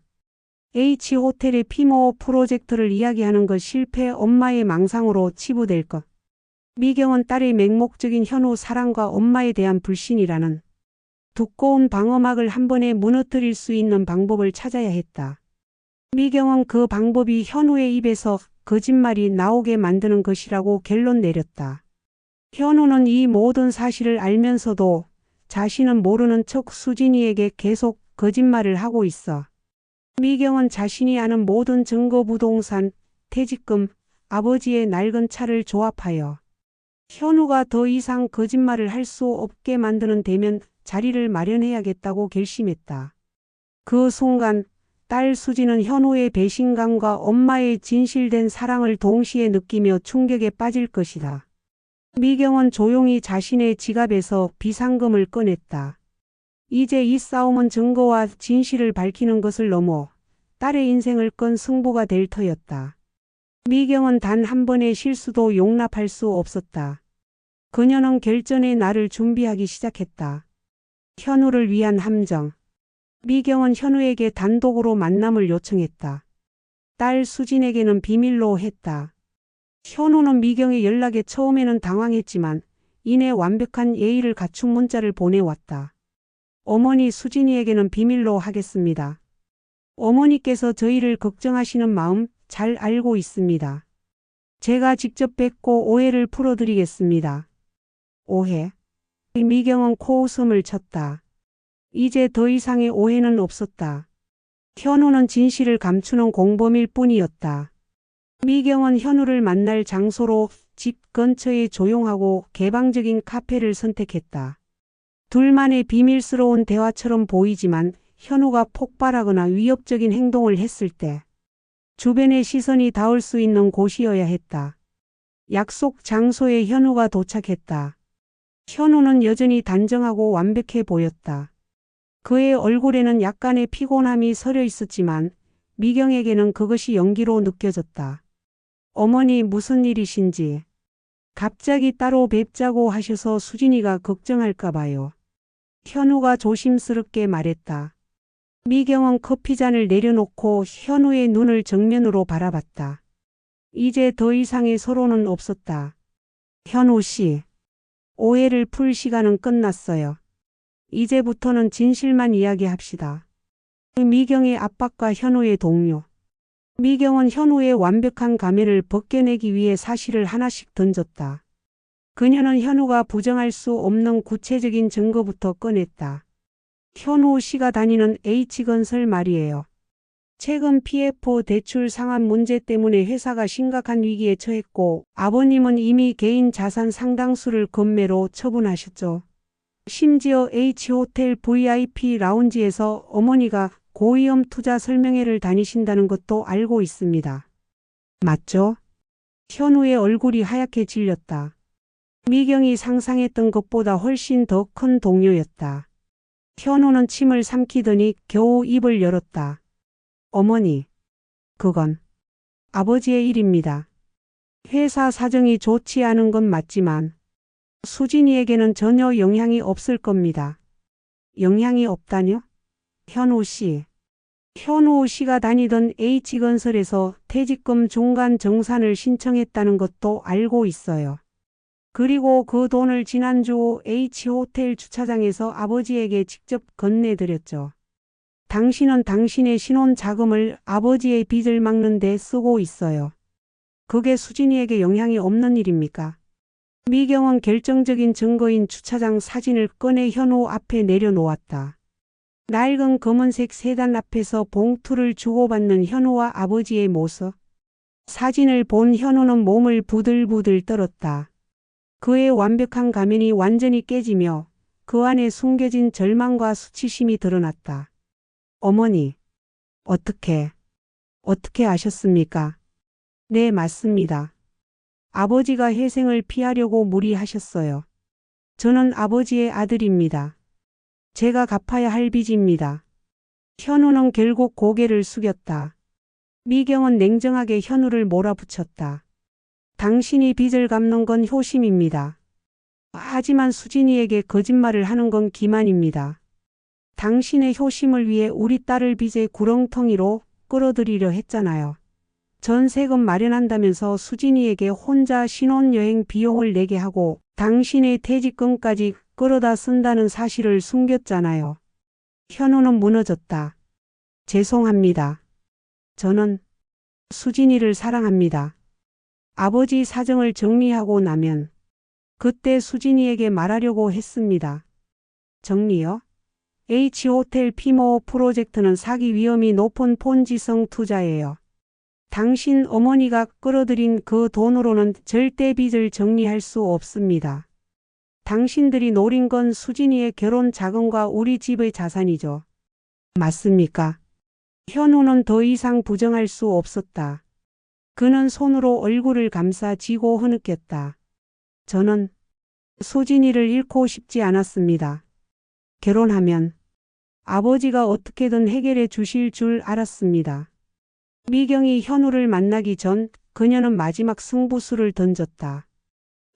H호텔의 피모 프로젝트를 이야기하는 것 실패 엄마의 망상으로 치부될 것. 미경은 딸의 맹목적인 현우 사랑과 엄마에 대한 불신이라는 두꺼운 방어막을 한 번에 무너뜨릴 수 있는 방법을 찾아야 했다. 미경은 그 방법이 현우의 입에서 거짓말이 나오게 만드는 것이라고 결론 내렸다. 현우는 이 모든 사실을 알면서도 자신은 모르는 척 수진이에게 계속 거짓말을 하고 있어. 미경은 자신이 아는 모든 증거 부동산, 퇴직금, 아버지의 낡은 차를 조합하여 현우가 더 이상 거짓말을 할 수 없게 만드는 대면 자리를 마련해야겠다고 결심했다. 그 순간 딸 수진은 현우의 배신감과 엄마의 진실된 사랑을 동시에 느끼며 충격에 빠질 것이다. 미경은 조용히 자신의 지갑에서 비상금을 꺼냈다. 이제 이 싸움은 증거와 진실을 밝히는 것을 넘어 딸의 인생을 건 승부가 될 터였다. 미경은 단 한 번의 실수도 용납할 수 없었다. 그녀는 결전의 날을 준비하기 시작했다. 현우를 위한 함정. 미경은 현우에게 단독으로 만남을 요청했다. 딸 수진에게는 비밀로 했다. 현우는 미경의 연락에 처음에는 당황했지만 이내 완벽한 예의를 갖춘 문자를 보내왔다. 어머니, 수진이에게는 비밀로 하겠습니다. 어머니께서 저희를 걱정하시는 마음 잘 알고 있습니다. 제가 직접 뵙고 오해를 풀어드리겠습니다. 오해? 미경은 코웃음을 쳤다. 이제 더 이상의 오해는 없었다. 현우는 진실을 감추는 공범일 뿐이었다. 미경은 현우를 만날 장소로 집 근처의 조용하고 개방적인 카페를 선택했다. 둘만의 비밀스러운 대화처럼 보이지만 현우가 폭발하거나 위협적인 행동을 했을 때 주변의 시선이 닿을 수 있는 곳이어야 했다. 약속 장소에 현우가 도착했다. 현우는 여전히 단정하고 완벽해 보였다. 그의 얼굴에는 약간의 피곤함이 서려 있었지만 미경에게는 그것이 연기로 느껴졌다. 어머니, 무슨 일이신지. 갑자기 따로 뵙자고 하셔서 수진이가 걱정할까 봐요. 현우가 조심스럽게 말했다. 미경은 커피잔을 내려놓고 현우의 눈을 정면으로 바라봤다. 이제 더 이상의 서로는 없었다. 현우 씨. 오해를 풀 시간은 끝났어요. 이제부터는 진실만 이야기합시다. 미경의 압박과 현우의 동요. 미경은 현우의 완벽한 가면을 벗겨내기 위해 사실을 하나씩 던졌다. 그녀는 현우가 부정할 수 없는 구체적인 증거부터 꺼냈다. 현우 씨가 다니는 H건설 말이에요. 최근 PF 대출 상환 문제 때문에 회사가 심각한 위기에 처했고 아버님은 이미 개인 자산 상당수를 금매로 처분하셨죠. 심지어 H호텔 VIP 라운지에서 어머니가 고위험 투자 설명회를 다니신다는 것도 알고 있습니다. 맞죠? 현우의 얼굴이 하얗게 질렸다. 미경이 상상했던 것보다 훨씬 더 큰 동요였다. 현우는 침을 삼키더니 겨우 입을 열었다. 어머니, 그건 아버지의 일입니다. 회사 사정이 좋지 않은 건 맞지만 수진이에게는 전혀 영향이 없을 겁니다. 영향이 없다뇨? 현우 씨. 현우 씨가 다니던 H건설에서 퇴직금 중간 정산을 신청했다는 것도 알고 있어요. 그리고 그 돈을 지난주 H호텔 주차장에서 아버지에게 직접 건네드렸죠. 당신은 당신의 신혼 자금을 아버지의 빚을 막는 데 쓰고 있어요. 그게 수진이에게 영향이 없는 일입니까? 미경은 결정적인 증거인 주차장 사진을 꺼내 현우 앞에 내려놓았다. 낡은 검은색 세단 앞에서 봉투를 주고받는 현우와 아버지의 모습. 사진을 본 현우는 몸을 부들부들 떨었다. 그의 완벽한 가면이 완전히 깨지며 그 안에 숨겨진 절망과 수치심이 드러났다. 어머니, 어떻게 아셨습니까? 네, 맞습니다. 아버지가 회생을 피하려고 무리하셨어요. 저는 아버지의 아들입니다. 제가 갚아야 할 빚입니다. 현우는 결국 고개를 숙였다. 미경은 냉정하게 현우를 몰아붙였다. 당신이 빚을 갚는 건 효심입니다. 하지만 수진이에게 거짓말을 하는 건 기만입니다. 당신의 효심을 위해 우리 딸을 빚의 구렁텅이로 끌어들이려 했잖아요. 전세금 마련한다면서 수진이에게 혼자 신혼여행 비용을 내게 하고 당신의 퇴직금까지 끌어다 쓴다는 사실을 숨겼잖아요. 현우는 무너졌다. 죄송합니다. 저는 수진이를 사랑합니다. 아버지 사정을 정리하고 나면 그때 수진이에게 말하려고 했습니다. 정리요? H호텔 피모 프로젝트는 사기 위험이 높은 폰지성 투자예요. 당신 어머니가 끌어들인 그 돈으로는 절대 빚을 정리할 수 없습니다. 당신들이 노린 건 수진이의 결혼 자금과 우리 집의 자산이죠. 맞습니까? 현우는 더 이상 부정할 수 없었다. 그는 손으로 얼굴을 감싸 쥐고 흐느꼈다. 저는 수진이를 잃고 싶지 않았습니다. 결혼하면 아버지가 어떻게든 해결해 주실 줄 알았습니다. 미경이 현우를 만나기 전 그녀는 마지막 승부수를 던졌다.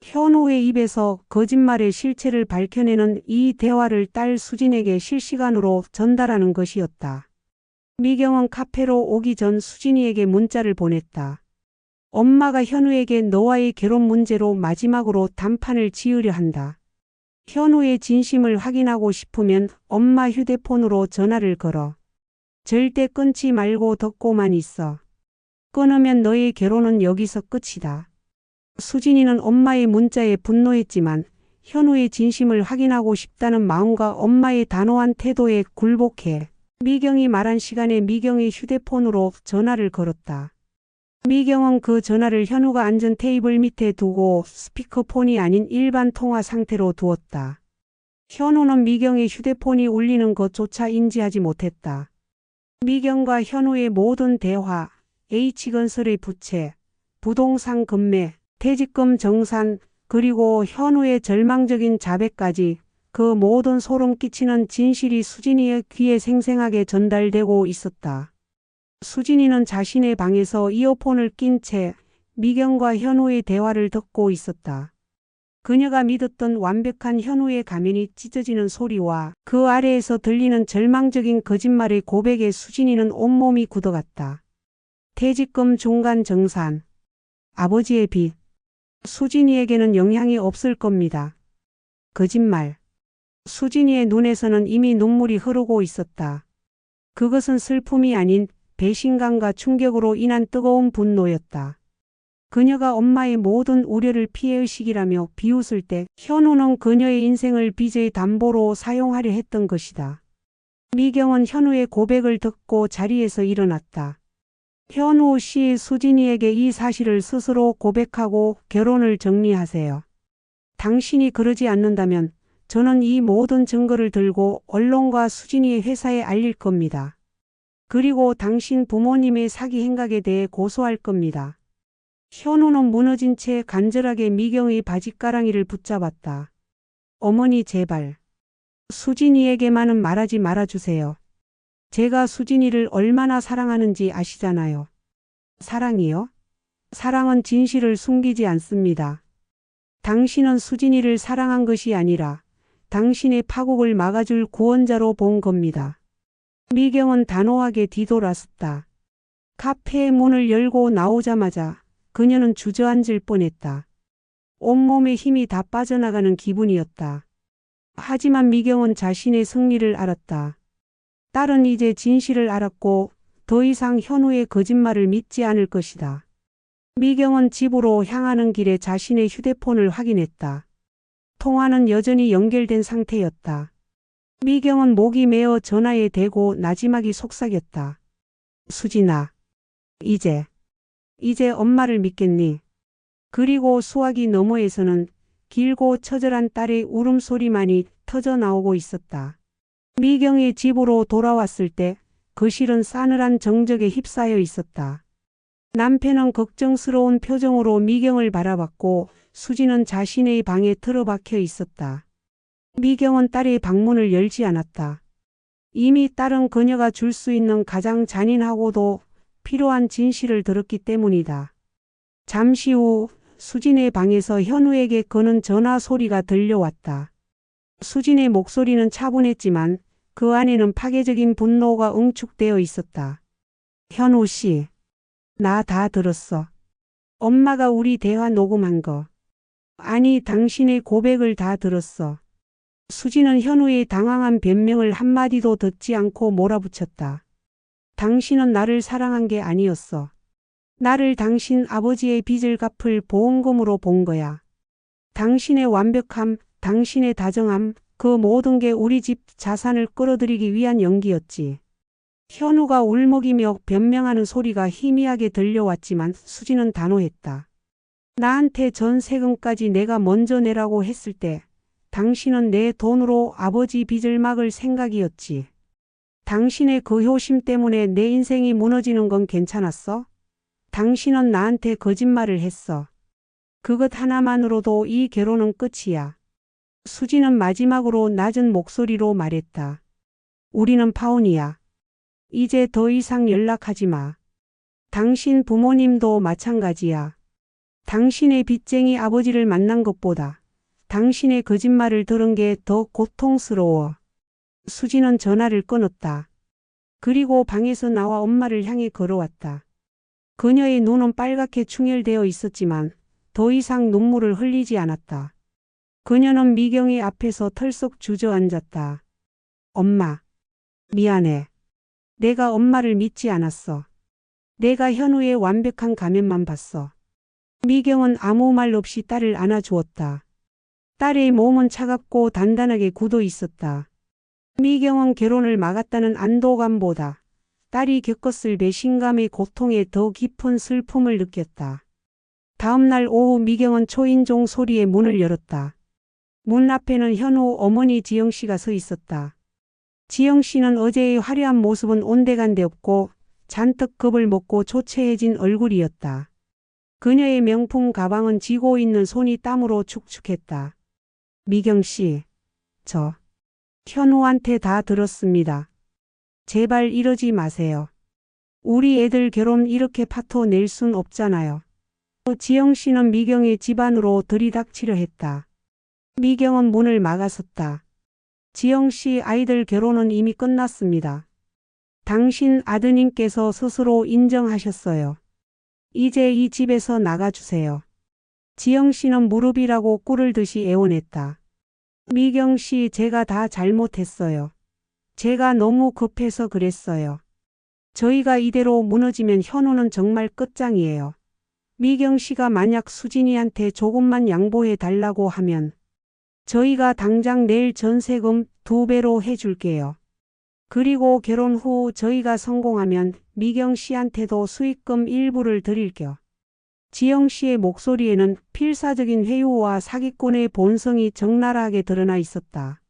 현우의 입에서 거짓말의 실체를 밝혀내는 이 대화를 딸 수진에게 실시간으로 전달하는 것이었다. 미경은 카페로 오기 전 수진이에게 문자를 보냈다. 엄마가 현우에게 너와의 결혼 문제로 마지막으로 단판을 지으려 한다. 현우의 진심을 확인하고 싶으면 엄마 휴대폰으로 전화를 걸어. 절대 끊지 말고 듣고만 있어. 끊으면 너의 결혼은 여기서 끝이다. 수진이는 엄마의 문자에 분노했지만 현우의 진심을 확인하고 싶다는 마음과 엄마의 단호한 태도에 굴복해 미경이 말한 시간에 미경의 휴대폰으로 전화를 걸었다. 미경은 그 전화를 현우가 앉은 테이블 밑에 두고 스피커폰이 아닌 일반 통화 상태로 두었다. 현우는 미경의 휴대폰이 울리는 것조차 인지하지 못했다. 미경과 현우의 모든 대화, H건설의 부채, 부동산 금매, 퇴직금 정산, 그리고 현우의 절망적인 자백까지 그 모든 소름 끼치는 진실이 수진이의 귀에 생생하게 전달되고 있었다. 수진이는 자신의 방에서 이어폰을 낀 채 미경과 현우의 대화를 듣고 있었다. 그녀가 믿었던 완벽한 현우의 가면이 찢어지는 소리와 그 아래에서 들리는 절망적인 거짓말의 고백에 수진이는 온몸이 굳어갔다. 퇴직금 중간 정산, 아버지의 빚, 수진이에게는 영향이 없을 겁니다. 거짓말. 수진이의 눈에서는 이미 눈물이 흐르고 있었다. 그것은 슬픔이 아닌 배신감과 충격으로 인한 뜨거운 분노였다. 그녀가 엄마의 모든 우려를 피해의식이라며 비웃을 때 현우는 그녀의 인생을 빚의 담보로 사용하려 했던 것이다. 미경은 현우의 고백을 듣고 자리에서 일어났다. 현우 씨, 수진이에게 이 사실을 스스로 고백하고 결혼을 정리하세요. 당신이 그러지 않는다면 저는 이 모든 증거를 들고 언론과 수진이의 회사에 알릴 겁니다. 그리고 당신 부모님의 사기 행각에 대해 고소할 겁니다. 현우는 무너진 채 간절하게 미경의 바짓가랑이를 붙잡았다. 어머니 제발. 수진이에게만은 말하지 말아주세요. 제가 수진이를 얼마나 사랑하는지 아시잖아요. 사랑이요? 사랑은 진실을 숨기지 않습니다. 당신은 수진이를 사랑한 것이 아니라 당신의 파국을 막아줄 구원자로 본 겁니다. 미경은 단호하게 뒤돌아섰다. 카페의 문을 열고 나오자마자 그녀는 주저앉을 뻔했다. 온몸에 힘이 다 빠져나가는 기분이었다. 하지만 미경은 자신의 승리를 알았다. 딸은 이제 진실을 알았고 더 이상 현우의 거짓말을 믿지 않을 것이다. 미경은 집으로 향하는 길에 자신의 휴대폰을 확인했다. 통화는 여전히 연결된 상태였다. 미경은 목이 메어 전화에 대고 나지막이 속삭였다. 수진아, 이제 엄마를 믿겠니? 그리고 수화기 너머에서는 길고 처절한 딸의 울음소리만이 터져 나오고 있었다. 미경의 집으로 돌아왔을 때 거실은 싸늘한 정적에 휩싸여 있었다. 남편은 걱정스러운 표정으로 미경을 바라봤고 수진은 자신의 방에 틀어박혀 있었다. 미경은 딸의 방문을 열지 않았다. 이미 딸은 그녀가 줄 수 있는 가장 잔인하고도 필요한 진실을 들었기 때문이다. 잠시 후 수진의 방에서 현우에게 거는 전화 소리가 들려왔다. 수진의 목소리는 차분했지만 그 안에는 파괴적인 분노가 응축되어 있었다. 현우 씨, 나 다 들었어. 엄마가 우리 대화 녹음한 거. 아니, 당신의 고백을 다 들었어. 수진은 현우의 당황한 변명을 한마디도 듣지 않고 몰아붙였다. 당신은 나를 사랑한 게 아니었어. 나를 당신 아버지의 빚을 갚을 보험금으로 본 거야. 당신의 완벽함, 당신의 다정함, 그 모든 게 우리 집 자산을 끌어들이기 위한 연기였지. 현우가 울먹이며 변명하는 소리가 희미하게 들려왔지만 수진은 단호했다. 나한테 전 세금까지 내가 먼저 내라고 했을 때 당신은 내 돈으로 아버지 빚을 막을 생각이었지. 당신의 그 효심 때문에 내 인생이 무너지는 건 괜찮았어? 당신은 나한테 거짓말을 했어. 그것 하나만으로도 이 결혼은 끝이야. 수진은 마지막으로 낮은 목소리로 말했다. 우리는 파혼이야. 이제 더 이상 연락하지 마. 당신 부모님도 마찬가지야. 당신의 빚쟁이 아버지를 만난 것보다 당신의 거짓말을 들은 게 더 고통스러워. 수진은 전화를 끊었다. 그리고 방에서 나와 엄마를 향해 걸어왔다. 그녀의 눈은 빨갛게 충혈되어 있었지만 더 이상 눈물을 흘리지 않았다. 그녀는 미경의 앞에서 털썩 주저앉았다. 엄마, 미안해. 내가 엄마를 믿지 않았어. 내가 현우의 완벽한 가면만 봤어. 미경은 아무 말 없이 딸을 안아주었다. 딸의 몸은 차갑고 단단하게 굳어 있었다. 미경은 결혼을 막았다는 안도감보다 딸이 겪었을 배신감의 고통에 더 깊은 슬픔을 느꼈다. 다음 날 오후 미경은 초인종 소리에 문을 열었다. 문 앞에는 현우 어머니 지영 씨가 서 있었다. 지영 씨는 어제의 화려한 모습은 온데간데 없고 잔뜩 겁을 먹고 초췌해진 얼굴이었다. 그녀의 명품 가방은 쥐고 있는 손이 땀으로 축축했다. 미경 씨, 저 현우한테 다 들었습니다. 제발 이러지 마세요. 우리 애들 결혼 이렇게 파토 낼 순 없잖아요. 지영 씨는 미경의 집 안으로 들이닥치려 했다. 미경은 문을 막아섰다. 지영 씨, 아이들 결혼은 이미 끝났습니다. 당신 아드님께서 스스로 인정하셨어요. 이제 이 집에서 나가주세요. 지영 씨는 무릎이라고 꿇을 듯이 애원했다. 미경 씨, 제가 다 잘못했어요. 제가 너무 급해서 그랬어요. 저희가 이대로 무너지면 현우는 정말 끝장이에요. 미경 씨가 만약 수진이한테 조금만 양보해 달라고 하면 저희가 당장 내일 전세금 2배로 해줄게요. 그리고 결혼 후 저희가 성공하면 미경 씨한테도 수익금 일부를 드릴겨. 지영 씨의 목소리에는 필사적인 회유와 사기꾼의 본성이 적나라하게 드러나 있었다.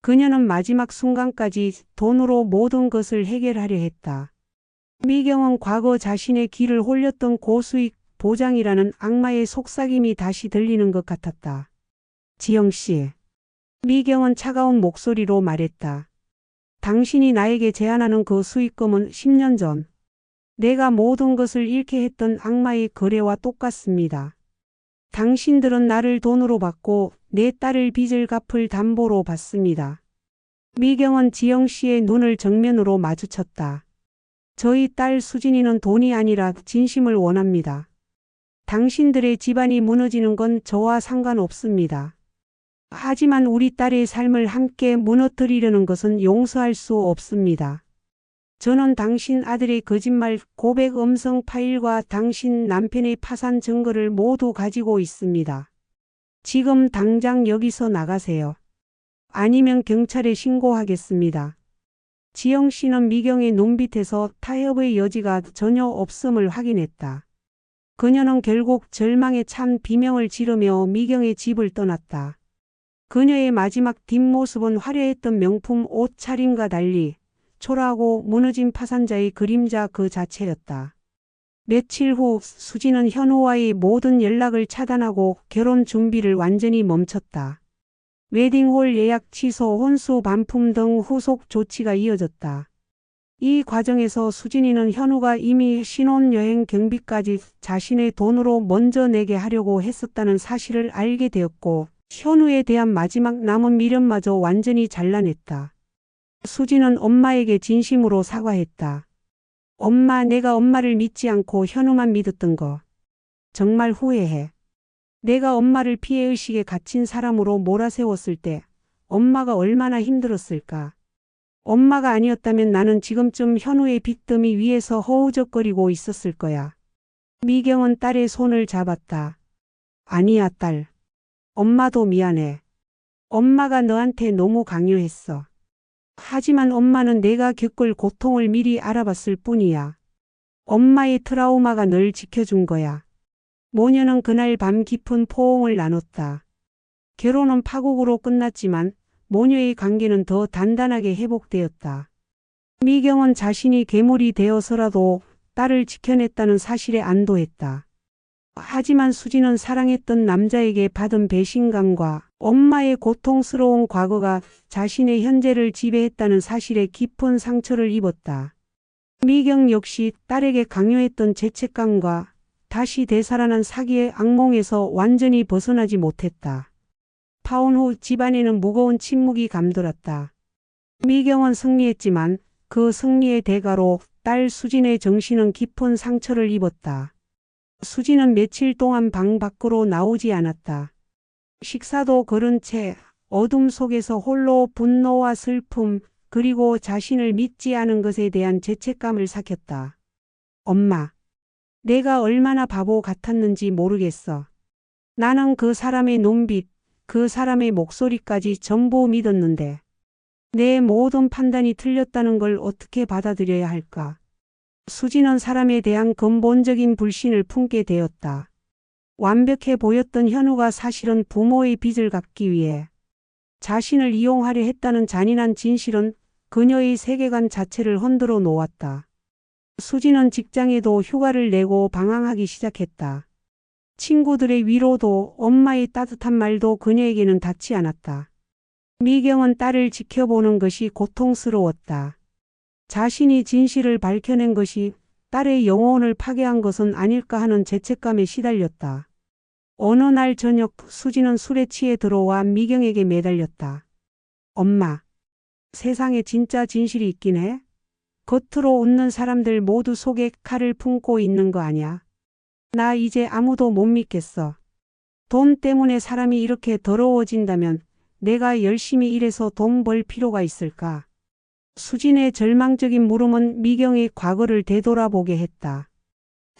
그녀는 마지막 순간까지 돈으로 모든 것을 해결하려 했다. 미경은 과거 자신의 길을 홀렸던 고수익 보장이라는 악마의 속삭임이 다시 들리는 것 같았다. 지영 씨. 미경은 차가운 목소리로 말했다. 당신이 나에게 제안하는 그 수익금은 10년 전 내가 모든 것을 잃게 했던 악마의 거래와 똑같습니다. 당신들은 나를 돈으로 받고 내 딸을 빚을 갚을 담보로 받습니다. 미경은 지영 씨의 눈을 정면으로 마주쳤다. 저희 딸 수진이는 돈이 아니라 진심을 원합니다. 당신들의 집안이 무너지는 건 저와 상관없습니다. 하지만 우리 딸의 삶을 함께 무너뜨리려는 것은 용서할 수 없습니다. 저는 당신 아들의 거짓말 고백 음성 파일과 당신 남편의 파산 증거를 모두 가지고 있습니다. 지금 당장 여기서 나가세요. 아니면 경찰에 신고하겠습니다. 지영 씨는 미경의 눈빛에서 타협의 여지가 전혀 없음을 확인했다. 그녀는 결국 절망에 찬 비명을 지르며 미경의 집을 떠났다. 그녀의 마지막 뒷모습은 화려했던 명품 옷차림과 달리 초라하고 무너진 파산자의 그림자 그 자체였다. 며칠 후 수진은 현우와의 모든 연락을 차단하고 결혼 준비를 완전히 멈췄다. 웨딩홀 예약 취소, 혼수 반품 등 후속 조치가 이어졌다. 이 과정에서 수진이는 현우가 이미 신혼여행 경비까지 자신의 돈으로 먼저 내게 하려고 했었다는 사실을 알게 되었고 현우에 대한 마지막 남은 미련마저 완전히 잘라냈다. 수진은 엄마에게 진심으로 사과했다. 엄마, 내가 엄마를 믿지 않고 현우만 믿었던 거 정말 후회해. 내가 엄마를 피해의식에 갇힌 사람으로 몰아세웠을 때 엄마가 얼마나 힘들었을까. 엄마가 아니었다면 나는 지금쯤 현우의 빚더미 위에서 허우적거리고 있었을 거야. 미경은 딸의 손을 잡았다. 아니야, 딸. 엄마도 미안해. 엄마가 너한테 너무 강요했어. 하지만 엄마는 내가 겪을 고통을 미리 알아봤을 뿐이야. 엄마의 트라우마가 널 지켜준 거야. 모녀는 그날 밤 깊은 포옹을 나눴다. 결혼은 파국으로 끝났지만 모녀의 관계는 더 단단하게 회복되었다. 미경은 자신이 괴물이 되어서라도 딸을 지켜냈다는 사실에 안도했다. 하지만 수진은 사랑했던 남자에게 받은 배신감과 엄마의 고통스러운 과거가 자신의 현재를 지배했다는 사실에 깊은 상처를 입었다. 미경 역시 딸에게 강요했던 죄책감과 다시 되살아난 사기의 악몽에서 완전히 벗어나지 못했다. 파혼 후 집안에는 무거운 침묵이 감돌았다. 미경은 승리했지만 그 승리의 대가로 딸 수진의 정신은 깊은 상처를 입었다. 수진은 며칠 동안 방 밖으로 나오지 않았다. 식사도 거른 채 어둠 속에서 홀로 분노와 슬픔 그리고 자신을 믿지 않은 것에 대한 죄책감을 삭혔다. 엄마, 내가 얼마나 바보 같았는지 모르겠어. 나는 그 사람의 눈빛, 그 사람의 목소리까지 전부 믿었는데 내 모든 판단이 틀렸다는 걸 어떻게 받아들여야 할까? 수진은 사람에 대한 근본적인 불신을 품게 되었다. 완벽해 보였던 현우가 사실은 부모의 빚을 갚기 위해 자신을 이용하려 했다는 잔인한 진실은 그녀의 세계관 자체를 흔들어 놓았다. 수진은 직장에도 휴가를 내고 방황하기 시작했다. 친구들의 위로도 엄마의 따뜻한 말도 그녀에게는 닿지 않았다. 미경은 딸을 지켜보는 것이 고통스러웠다. 자신이 진실을 밝혀낸 것이 딸의 영혼을 파괴한 것은 아닐까 하는 죄책감에 시달렸다. 어느 날 저녁 수진은 술에 취해 들어와 미경에게 매달렸다. 엄마, 세상에 진짜 진실이 있긴 해? 겉으로 웃는 사람들 모두 속에 칼을 품고 있는 거 아냐? 나 이제 아무도 못 믿겠어. 돈 때문에 사람이 이렇게 더러워진다면 내가 열심히 일해서 돈 벌 필요가 있을까? 수진의 절망적인 물음은 미경의 과거를 되돌아보게 했다.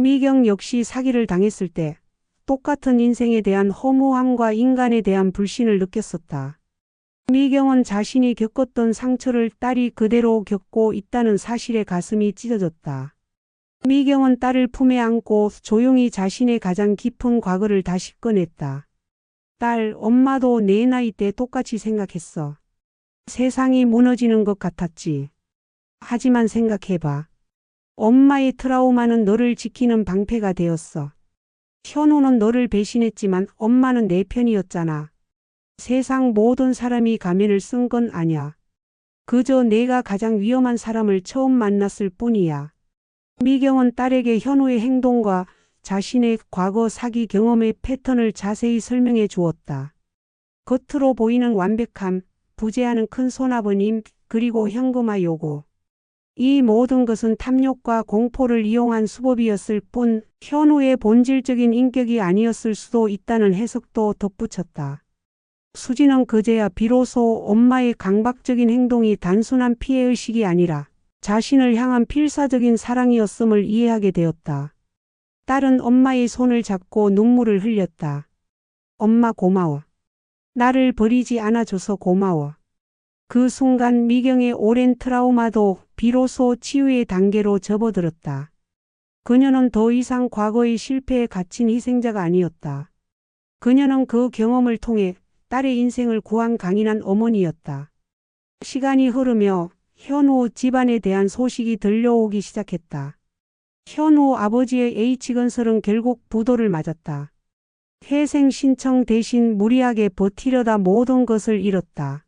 미경 역시 사기를 당했을 때 똑같은 인생에 대한 허무함과 인간에 대한 불신을 느꼈었다. 미경은 자신이 겪었던 상처를 딸이 그대로 겪고 있다는 사실에 가슴이 찢어졌다. 미경은 딸을 품에 안고 조용히 자신의 가장 깊은 과거를 다시 꺼냈다. 딸, 엄마도 내 나이 때 똑같이 생각했어. 세상이 무너지는 것 같았지. 하지만 생각해봐. 엄마의 트라우마는 너를 지키는 방패가 되었어. 현우는 너를 배신했지만 엄마는 내 편이었잖아. 세상 모든 사람이 가면을 쓴 건 아냐. 그저 내가 가장 위험한 사람을 처음 만났을 뿐이야. 미경은 딸에게 현우의 행동과 자신의 과거 사기 경험의 패턴을 자세히 설명해 주었다. 겉으로 보이는 완벽함, 부재하는 큰 손아버님, 그리고 현금화 요구. 이 모든 것은 탐욕과 공포를 이용한 수법이었을 뿐 현우의 본질적인 인격이 아니었을 수도 있다는 해석도 덧붙였다. 수지는 그제야 비로소 엄마의 강박적인 행동이 단순한 피해의식이 아니라 자신을 향한 필사적인 사랑이었음을 이해하게 되었다. 딸은 엄마의 손을 잡고 눈물을 흘렸다. 엄마 고마워. 나를 버리지 않아줘서 고마워. 그 순간 미경의 오랜 트라우마도 비로소 치유의 단계로 접어들었다. 그녀는 더 이상 과거의 실패에 갇힌 희생자가 아니었다. 그녀는 그 경험을 통해 딸의 인생을 구한 강인한 어머니였다. 시간이 흐르며 현우 집안에 대한 소식이 들려오기 시작했다. 현우 아버지의 H건설은 결국 부도를 맞았다. 회생 신청 대신 무리하게 버티려다 모든 것을 잃었다.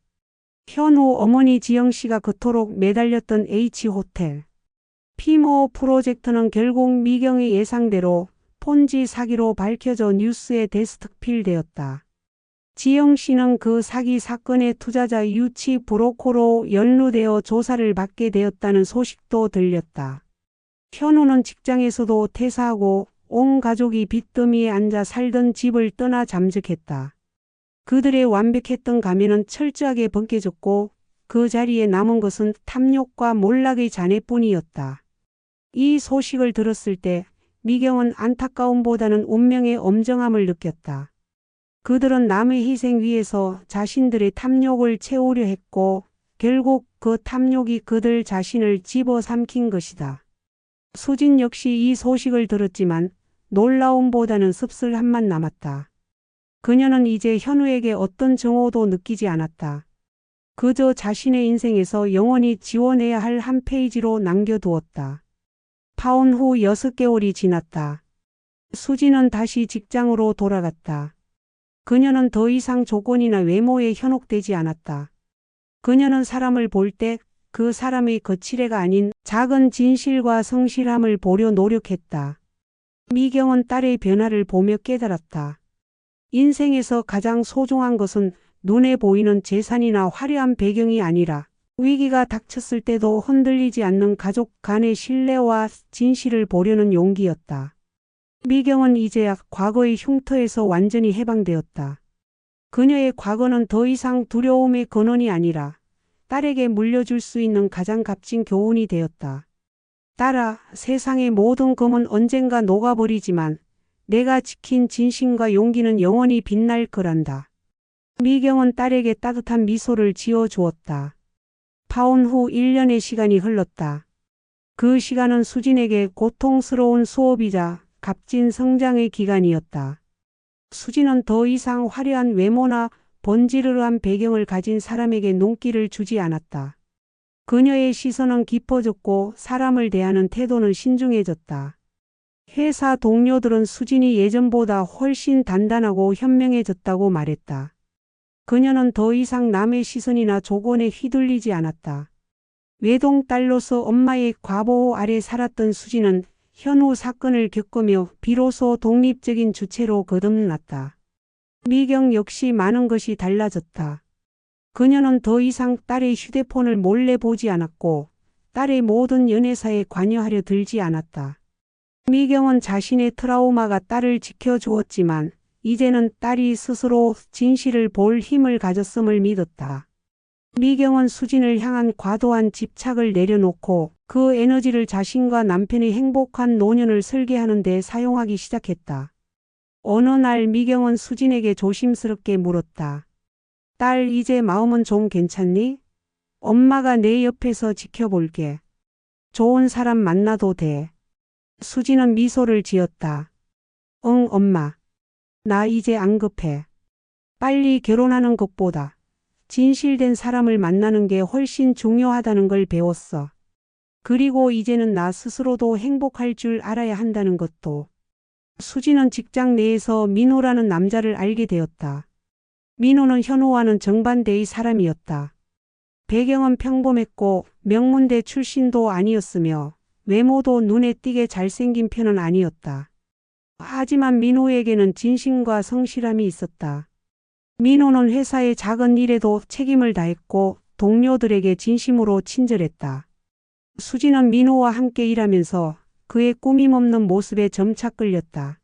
현우 어머니 지영씨가 그토록 매달렸던 H호텔. 피모 프로젝트는 결국 미경의 예상대로 폰지 사기로 밝혀져 뉴스에 데스크필되었다. 지영씨는 그 사기 사건의 투자자 유치 브로커로 연루되어 조사를 받게 되었다는 소식도 들렸다. 현우는 직장에서도 퇴사하고 온 가족이 빚더미에 앉아 살던 집을 떠나 잠적했다. 그들의 완벽했던 가면은 철저하게 벗겨졌고 그 자리에 남은 것은 탐욕과 몰락의 잔해뿐이었다. 이 소식을 들었을 때 미경은 안타까움보다는 운명의 엄정함을 느꼈다. 그들은 남의 희생 위에서 자신들의 탐욕을 채우려 했고 결국 그 탐욕이 그들 자신을 집어삼킨 것이다. 수진 역시 이 소식을 들었지만 놀라움보다는 씁쓸함만 남았다. 그녀는 이제 현우에게 어떤 증오도 느끼지 않았다. 그저 자신의 인생에서 영원히 지워내야 할 한 페이지로 남겨두었다. 파혼 후 6개월이 지났다. 수진은 다시 직장으로 돌아갔다. 그녀는 더 이상 조건이나 외모에 현혹되지 않았다. 그녀는 사람을 볼 때 그 사람의 거칠애가 아닌 작은 진실과 성실함을 보려 노력했다. 미경은 딸의 변화를 보며 깨달았다. 인생에서 가장 소중한 것은 눈에 보이는 재산이나 화려한 배경이 아니라 위기가 닥쳤을 때도 흔들리지 않는 가족 간의 신뢰와 진실을 보려는 용기였다. 미경은 이제야 과거의 흉터에서 완전히 해방되었다. 그녀의 과거는 더 이상 두려움의 근원이 아니라 딸에게 물려줄 수 있는 가장 값진 교훈이 되었다. 딸아, 세상의 모든 금은 언젠가 녹아버리지만 내가 지킨 진심과 용기는 영원히 빛날 거란다. 미경은 딸에게 따뜻한 미소를 지어주었다. 파혼 후 1년의 시간이 흘렀다. 그 시간은 수진에게 고통스러운 수업이자 값진 성장의 기간이었다. 수진은 더 이상 화려한 외모나 번지르르한 배경을 가진 사람에게 눈길을 주지 않았다. 그녀의 시선은 깊어졌고 사람을 대하는 태도는 신중해졌다. 회사 동료들은 수진이 예전보다 훨씬 단단하고 현명해졌다고 말했다. 그녀는 더 이상 남의 시선이나 조건에 휘둘리지 않았다. 외동딸로서 엄마의 과보호 아래 살았던 수진은 현우 사건을 겪으며 비로소 독립적인 주체로 거듭났다. 미경 역시 많은 것이 달라졌다. 그녀는 더 이상 딸의 휴대폰을 몰래 보지 않았고 딸의 모든 연애사에 관여하려 들지 않았다. 미경은 자신의 트라우마가 딸을 지켜주었지만 이제는 딸이 스스로 진실을 볼 힘을 가졌음을 믿었다. 미경은 수진을 향한 과도한 집착을 내려놓고 그 에너지를 자신과 남편의 행복한 노년을 설계하는 데 사용하기 시작했다. 어느 날 미경은 수진에게 조심스럽게 물었다. 딸, 이제 마음은 좀 괜찮니? 엄마가 내 옆에서 지켜볼게. 좋은 사람 만나도 돼. 수지는 미소를 지었다. 응, 엄마. 나 이제 안 급해. 빨리 결혼하는 것보다 진실된 사람을 만나는 게 훨씬 중요하다는 걸 배웠어. 그리고 이제는 나 스스로도 행복할 줄 알아야 한다는 것도. 수지는 직장 내에서 민호라는 남자를 알게 되었다. 민호는 현우와는 정반대의 사람이었다. 배경은 평범했고 명문대 출신도 아니었으며 외모도 눈에 띄게 잘생긴 편은 아니었다. 하지만 민호에게는 진심과 성실함이 있었다. 민호는 회사의 작은 일에도 책임을 다했고 동료들에게 진심으로 친절했다. 수지는 민호와 함께 일하면서 그의 꾸밈없는 모습에 점차 끌렸다.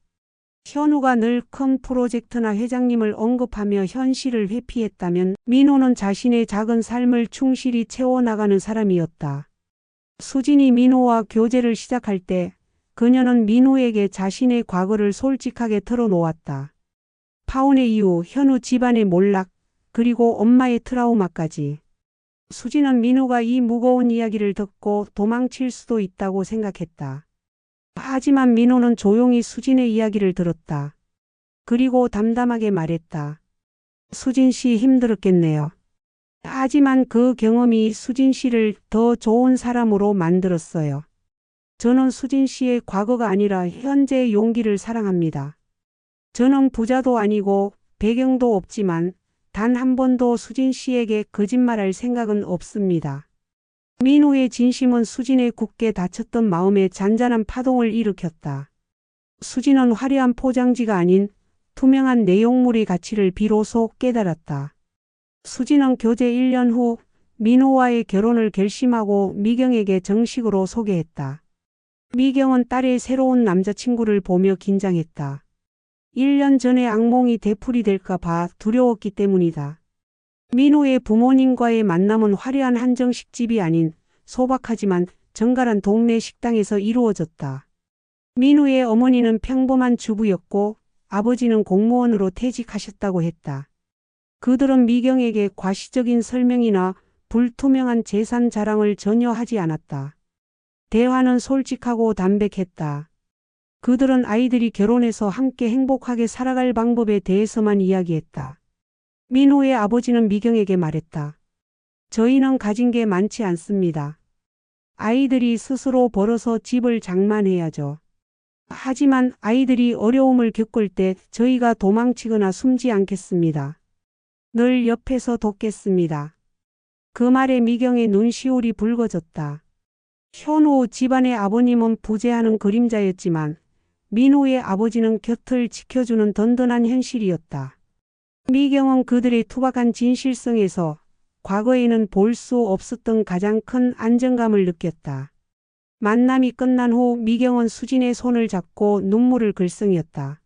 현우가 늘 큰 프로젝트나 회장님을 언급하며 현실을 회피했다면 민호는 자신의 작은 삶을 충실히 채워나가는 사람이었다. 수진이 민호와 교제를 시작할 때 그녀는 민호에게 자신의 과거를 솔직하게 털어놓았다. 파혼의 이후 현우 집안의 몰락, 그리고 엄마의 트라우마까지. 수지는 민호가 이 무거운 이야기를 듣고 도망칠 수도 있다고 생각했다. 하지만 민호는 조용히 수진의 이야기를 들었다. 그리고 담담하게 말했다. 수진 씨 힘들었겠네요. 하지만 그 경험이 수진 씨를 더 좋은 사람으로 만들었어요. 저는 수진 씨의 과거가 아니라 현재의 용기를 사랑합니다. 저는 부자도 아니고 배경도 없지만 단 한 번도 수진 씨에게 거짓말할 생각은 없습니다. 민호의 진심은 수진의 굳게 닫혔던 마음에 잔잔한 파동을 일으켰다. 수진은 화려한 포장지가 아닌 투명한 내용물의 가치를 비로소 깨달았다. 수진은 교제 1년 후 민호와의 결혼을 결심하고 미경에게 정식으로 소개했다. 미경은 딸의 새로운 남자친구를 보며 긴장했다. 1년 전에 악몽이 되풀이 될까 봐 두려웠기 때문이다. 민호의 부모님과의 만남은 화려한 한정식집이 아닌 소박하지만 정갈한 동네 식당에서 이루어졌다. 민호의 어머니는 평범한 주부였고 아버지는 공무원으로 퇴직하셨다고 했다. 그들은 미경에게 과시적인 설명이나 불투명한 재산 자랑을 전혀 하지 않았다. 대화는 솔직하고 담백했다. 그들은 아이들이 결혼해서 함께 행복하게 살아갈 방법에 대해서만 이야기했다. 민호의 아버지는 미경에게 말했다. 저희는 가진 게 많지 않습니다. 아이들이 스스로 벌어서 집을 장만해야죠. 하지만 아이들이 어려움을 겪을 때 저희가 도망치거나 숨지 않겠습니다. 늘 옆에서 돕겠습니다. 그 말에 미경의 눈시울이 붉어졌다. 현우 집안의 아버님은 부재하는 그림자였지만 민호의 아버지는 곁을 지켜주는 든든한 현실이었다. 미경은 그들의 투박한 진실성에서 과거에는 볼 수 없었던 가장 큰 안정감을 느꼈다. 만남이 끝난 후 미경은 수진의 손을 잡고 눈물을 글썽였다.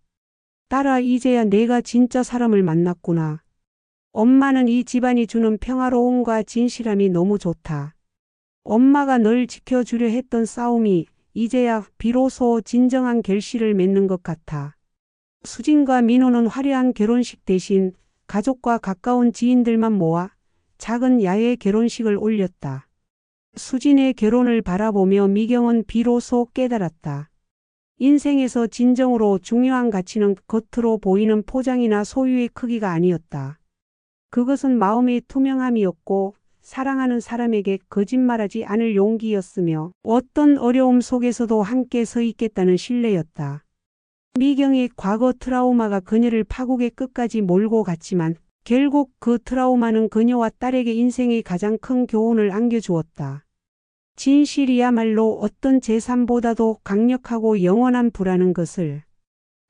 딸아, 이제야 내가 진짜 사람을 만났구나. 엄마는 이 집안이 주는 평화로움과 진실함이 너무 좋다. 엄마가 널 지켜주려 했던 싸움이 이제야 비로소 진정한 결실을 맺는 것 같아. 수진과 민호는 화려한 결혼식 대신 가족과 가까운 지인들만 모아 작은 야외 결혼식을 올렸다. 수진의 결혼을 바라보며 미경은 비로소 깨달았다. 인생에서 진정으로 중요한 가치는 겉으로 보이는 포장이나 소유의 크기가 아니었다. 그것은 마음의 투명함이었고 사랑하는 사람에게 거짓말하지 않을 용기였으며 어떤 어려움 속에서도 함께 서 있겠다는 신뢰였다. 미경의 과거 트라우마가 그녀를 파국의 끝까지 몰고 갔지만 결국 그 트라우마는 그녀와 딸에게 인생의 가장 큰 교훈을 안겨주었다. 진실이야말로 어떤 재산보다도 강력하고 영원한 부라는 것을.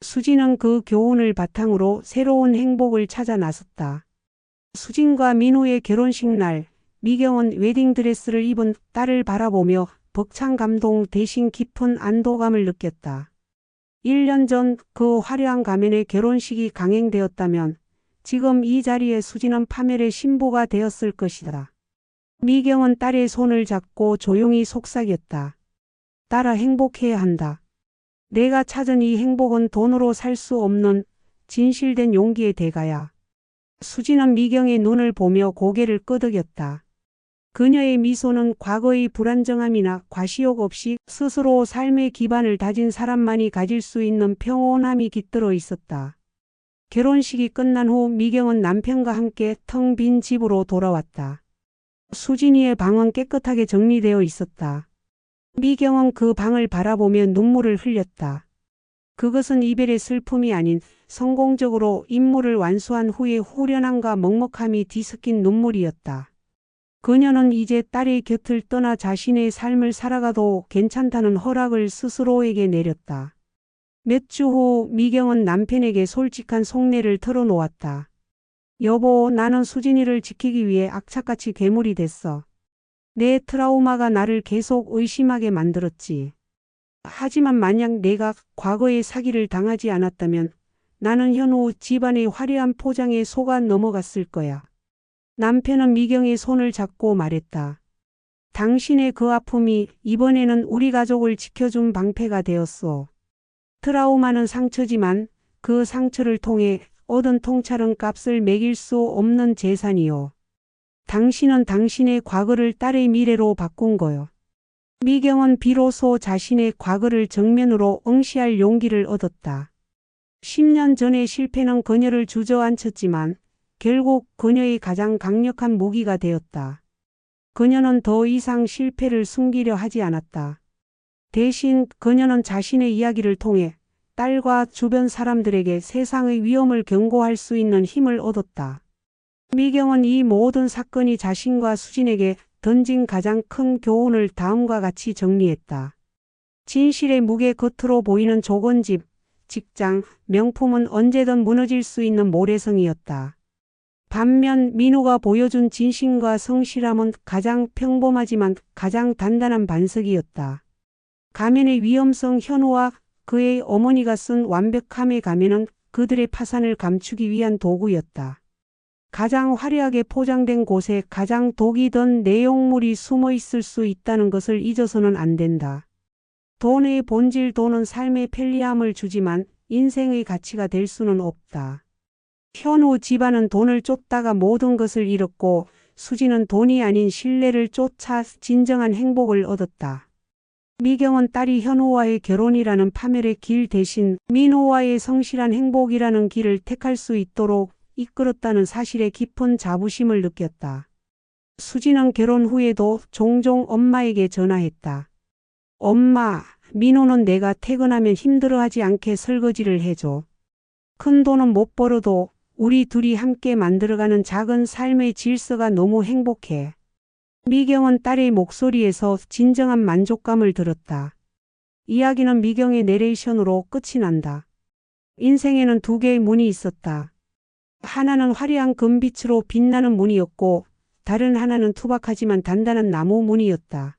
수진은 그 교훈을 바탕으로 새로운 행복을 찾아 나섰다. 수진과 민호의 결혼식 날, 미경은 웨딩드레스를 입은 딸을 바라보며 벅찬 감동 대신 깊은 안도감을 느꼈다. 1년 전 그 화려한 가면의 결혼식이 강행되었다면 지금 이 자리에 수진은 파멸의 신부가 되었을 것이다. 미경은 딸의 손을 잡고 조용히 속삭였다. 딸아, 행복해야 한다. 내가 찾은 이 행복은 돈으로 살 수 없는 진실된 용기의 대가야. 수지는 미경의 눈을 보며 고개를 끄덕였다. 그녀의 미소는 과거의 불안정함이나 과시욕 없이 스스로 삶의 기반을 다진 사람만이 가질 수 있는 평온함이 깃들어 있었다. 결혼식이 끝난 후 미경은 남편과 함께 텅 빈 집으로 돌아왔다. 수진이의 방은 깨끗하게 정리되어 있었다. 미경은 그 방을 바라보며 눈물을 흘렸다. 그것은 이별의 슬픔이 아닌 성공적으로 임무를 완수한 후의 후련함과 먹먹함이 뒤섞인 눈물이었다. 그녀는 이제 딸의 곁을 떠나 자신의 삶을 살아가도 괜찮다는 허락을 스스로에게 내렸다. 몇 주 후 미경은 남편에게 솔직한 속내를 털어놓았다. 여보, 나는 수진이를 지키기 위해 악착같이 괴물이 됐어. 내 트라우마가 나를 계속 의심하게 만들었지. 하지만 만약 내가 과거에 사기를 당하지 않았다면 나는 현우 집안의 화려한 포장에 속아 넘어갔을 거야. 남편은 미경의 손을 잡고 말했다. 당신의 그 아픔이 이번에는 우리 가족을 지켜준 방패가 되었소. 트라우마는 상처지만 그 상처를 통해 얻은 통찰은 값을 매길 수 없는 재산이요. 당신은 당신의 과거를 딸의 미래로 바꾼 거요. 미경은 비로소 자신의 과거를 정면으로 응시할 용기를 얻었다. 10년 전의 실패는 그녀를 주저앉혔지만 결국 그녀의 가장 강력한 무기가 되었다. 그녀는 더 이상 실패를 숨기려 하지 않았다. 대신 그녀는 자신의 이야기를 통해 딸과 주변 사람들에게 세상의 위험을 경고할 수 있는 힘을 얻었다. 미경은 이 모든 사건이 자신과 수진에게 던진 가장 큰 교훈을 다음과 같이 정리했다. 진실의 무게, 겉으로 보이는 조건집, 직장, 명품은 언제든 무너질 수 있는 모래성이었다. 반면 민호가 보여준 진심과 성실함은 가장 평범하지만 가장 단단한 반석이었다. 가면의 위험성, 현우와 그의 어머니가 쓴 완벽함의 가면은 그들의 파산을 감추기 위한 도구였다. 가장 화려하게 포장된 곳에 가장 독이 든 내용물이 숨어 있을 수 있다는 것을 잊어서는 안 된다. 돈의 본질, 돈은 삶의 편리함을 주지만 인생의 가치가 될 수는 없다. 현우 집안은 돈을 쫓다가 모든 것을 잃었고 수지는 돈이 아닌 신뢰를 쫓아 진정한 행복을 얻었다. 미경은 딸이 현우와의 결혼이라는 파멸의 길 대신 민호와의 성실한 행복이라는 길을 택할 수 있도록 이끌었다는 사실에 깊은 자부심을 느꼈다. 수지는 결혼 후에도 종종 엄마에게 전화했다. 엄마, 민호는 내가 퇴근하면 힘들어하지 않게 설거지를 해줘. 큰 돈은 못 벌어도 우리 둘이 함께 만들어가는 작은 삶의 질서가 너무 행복해. 미경은 딸의 목소리에서 진정한 만족감을 들었다. 이야기는 미경의 내레이션으로 끝이 난다. 인생에는 두 개의 문이 있었다. 하나는 화려한 금빛으로 빛나는 문이었고 다른 하나는 투박하지만 단단한 나무 문이었다.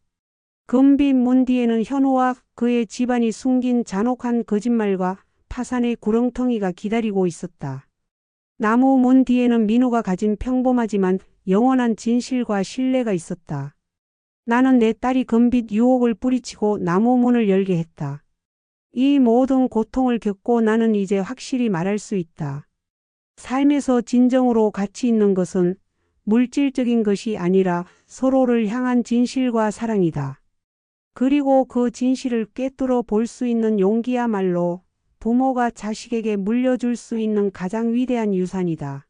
금빛 문 뒤에는 현우와 그의 집안이 숨긴 잔혹한 거짓말과 파산의 구렁텅이가 기다리고 있었다. 나무 문 뒤에는 민호가 가진 평범하지만 영원한 진실과 신뢰가 있었다. 나는 내 딸이 금빛 유혹을 뿌리치고 나무 문을 열게 했다. 이 모든 고통을 겪고 나는 이제 확실히 말할 수 있다. 삶에서 진정으로 가치 있는 것은 물질적인 것이 아니라 서로를 향한 진실과 사랑이다. 그리고 그 진실을 꿰뚫어 볼 수 있는 용기야말로 부모가 자식에게 물려줄 수 있는 가장 위대한 유산이다.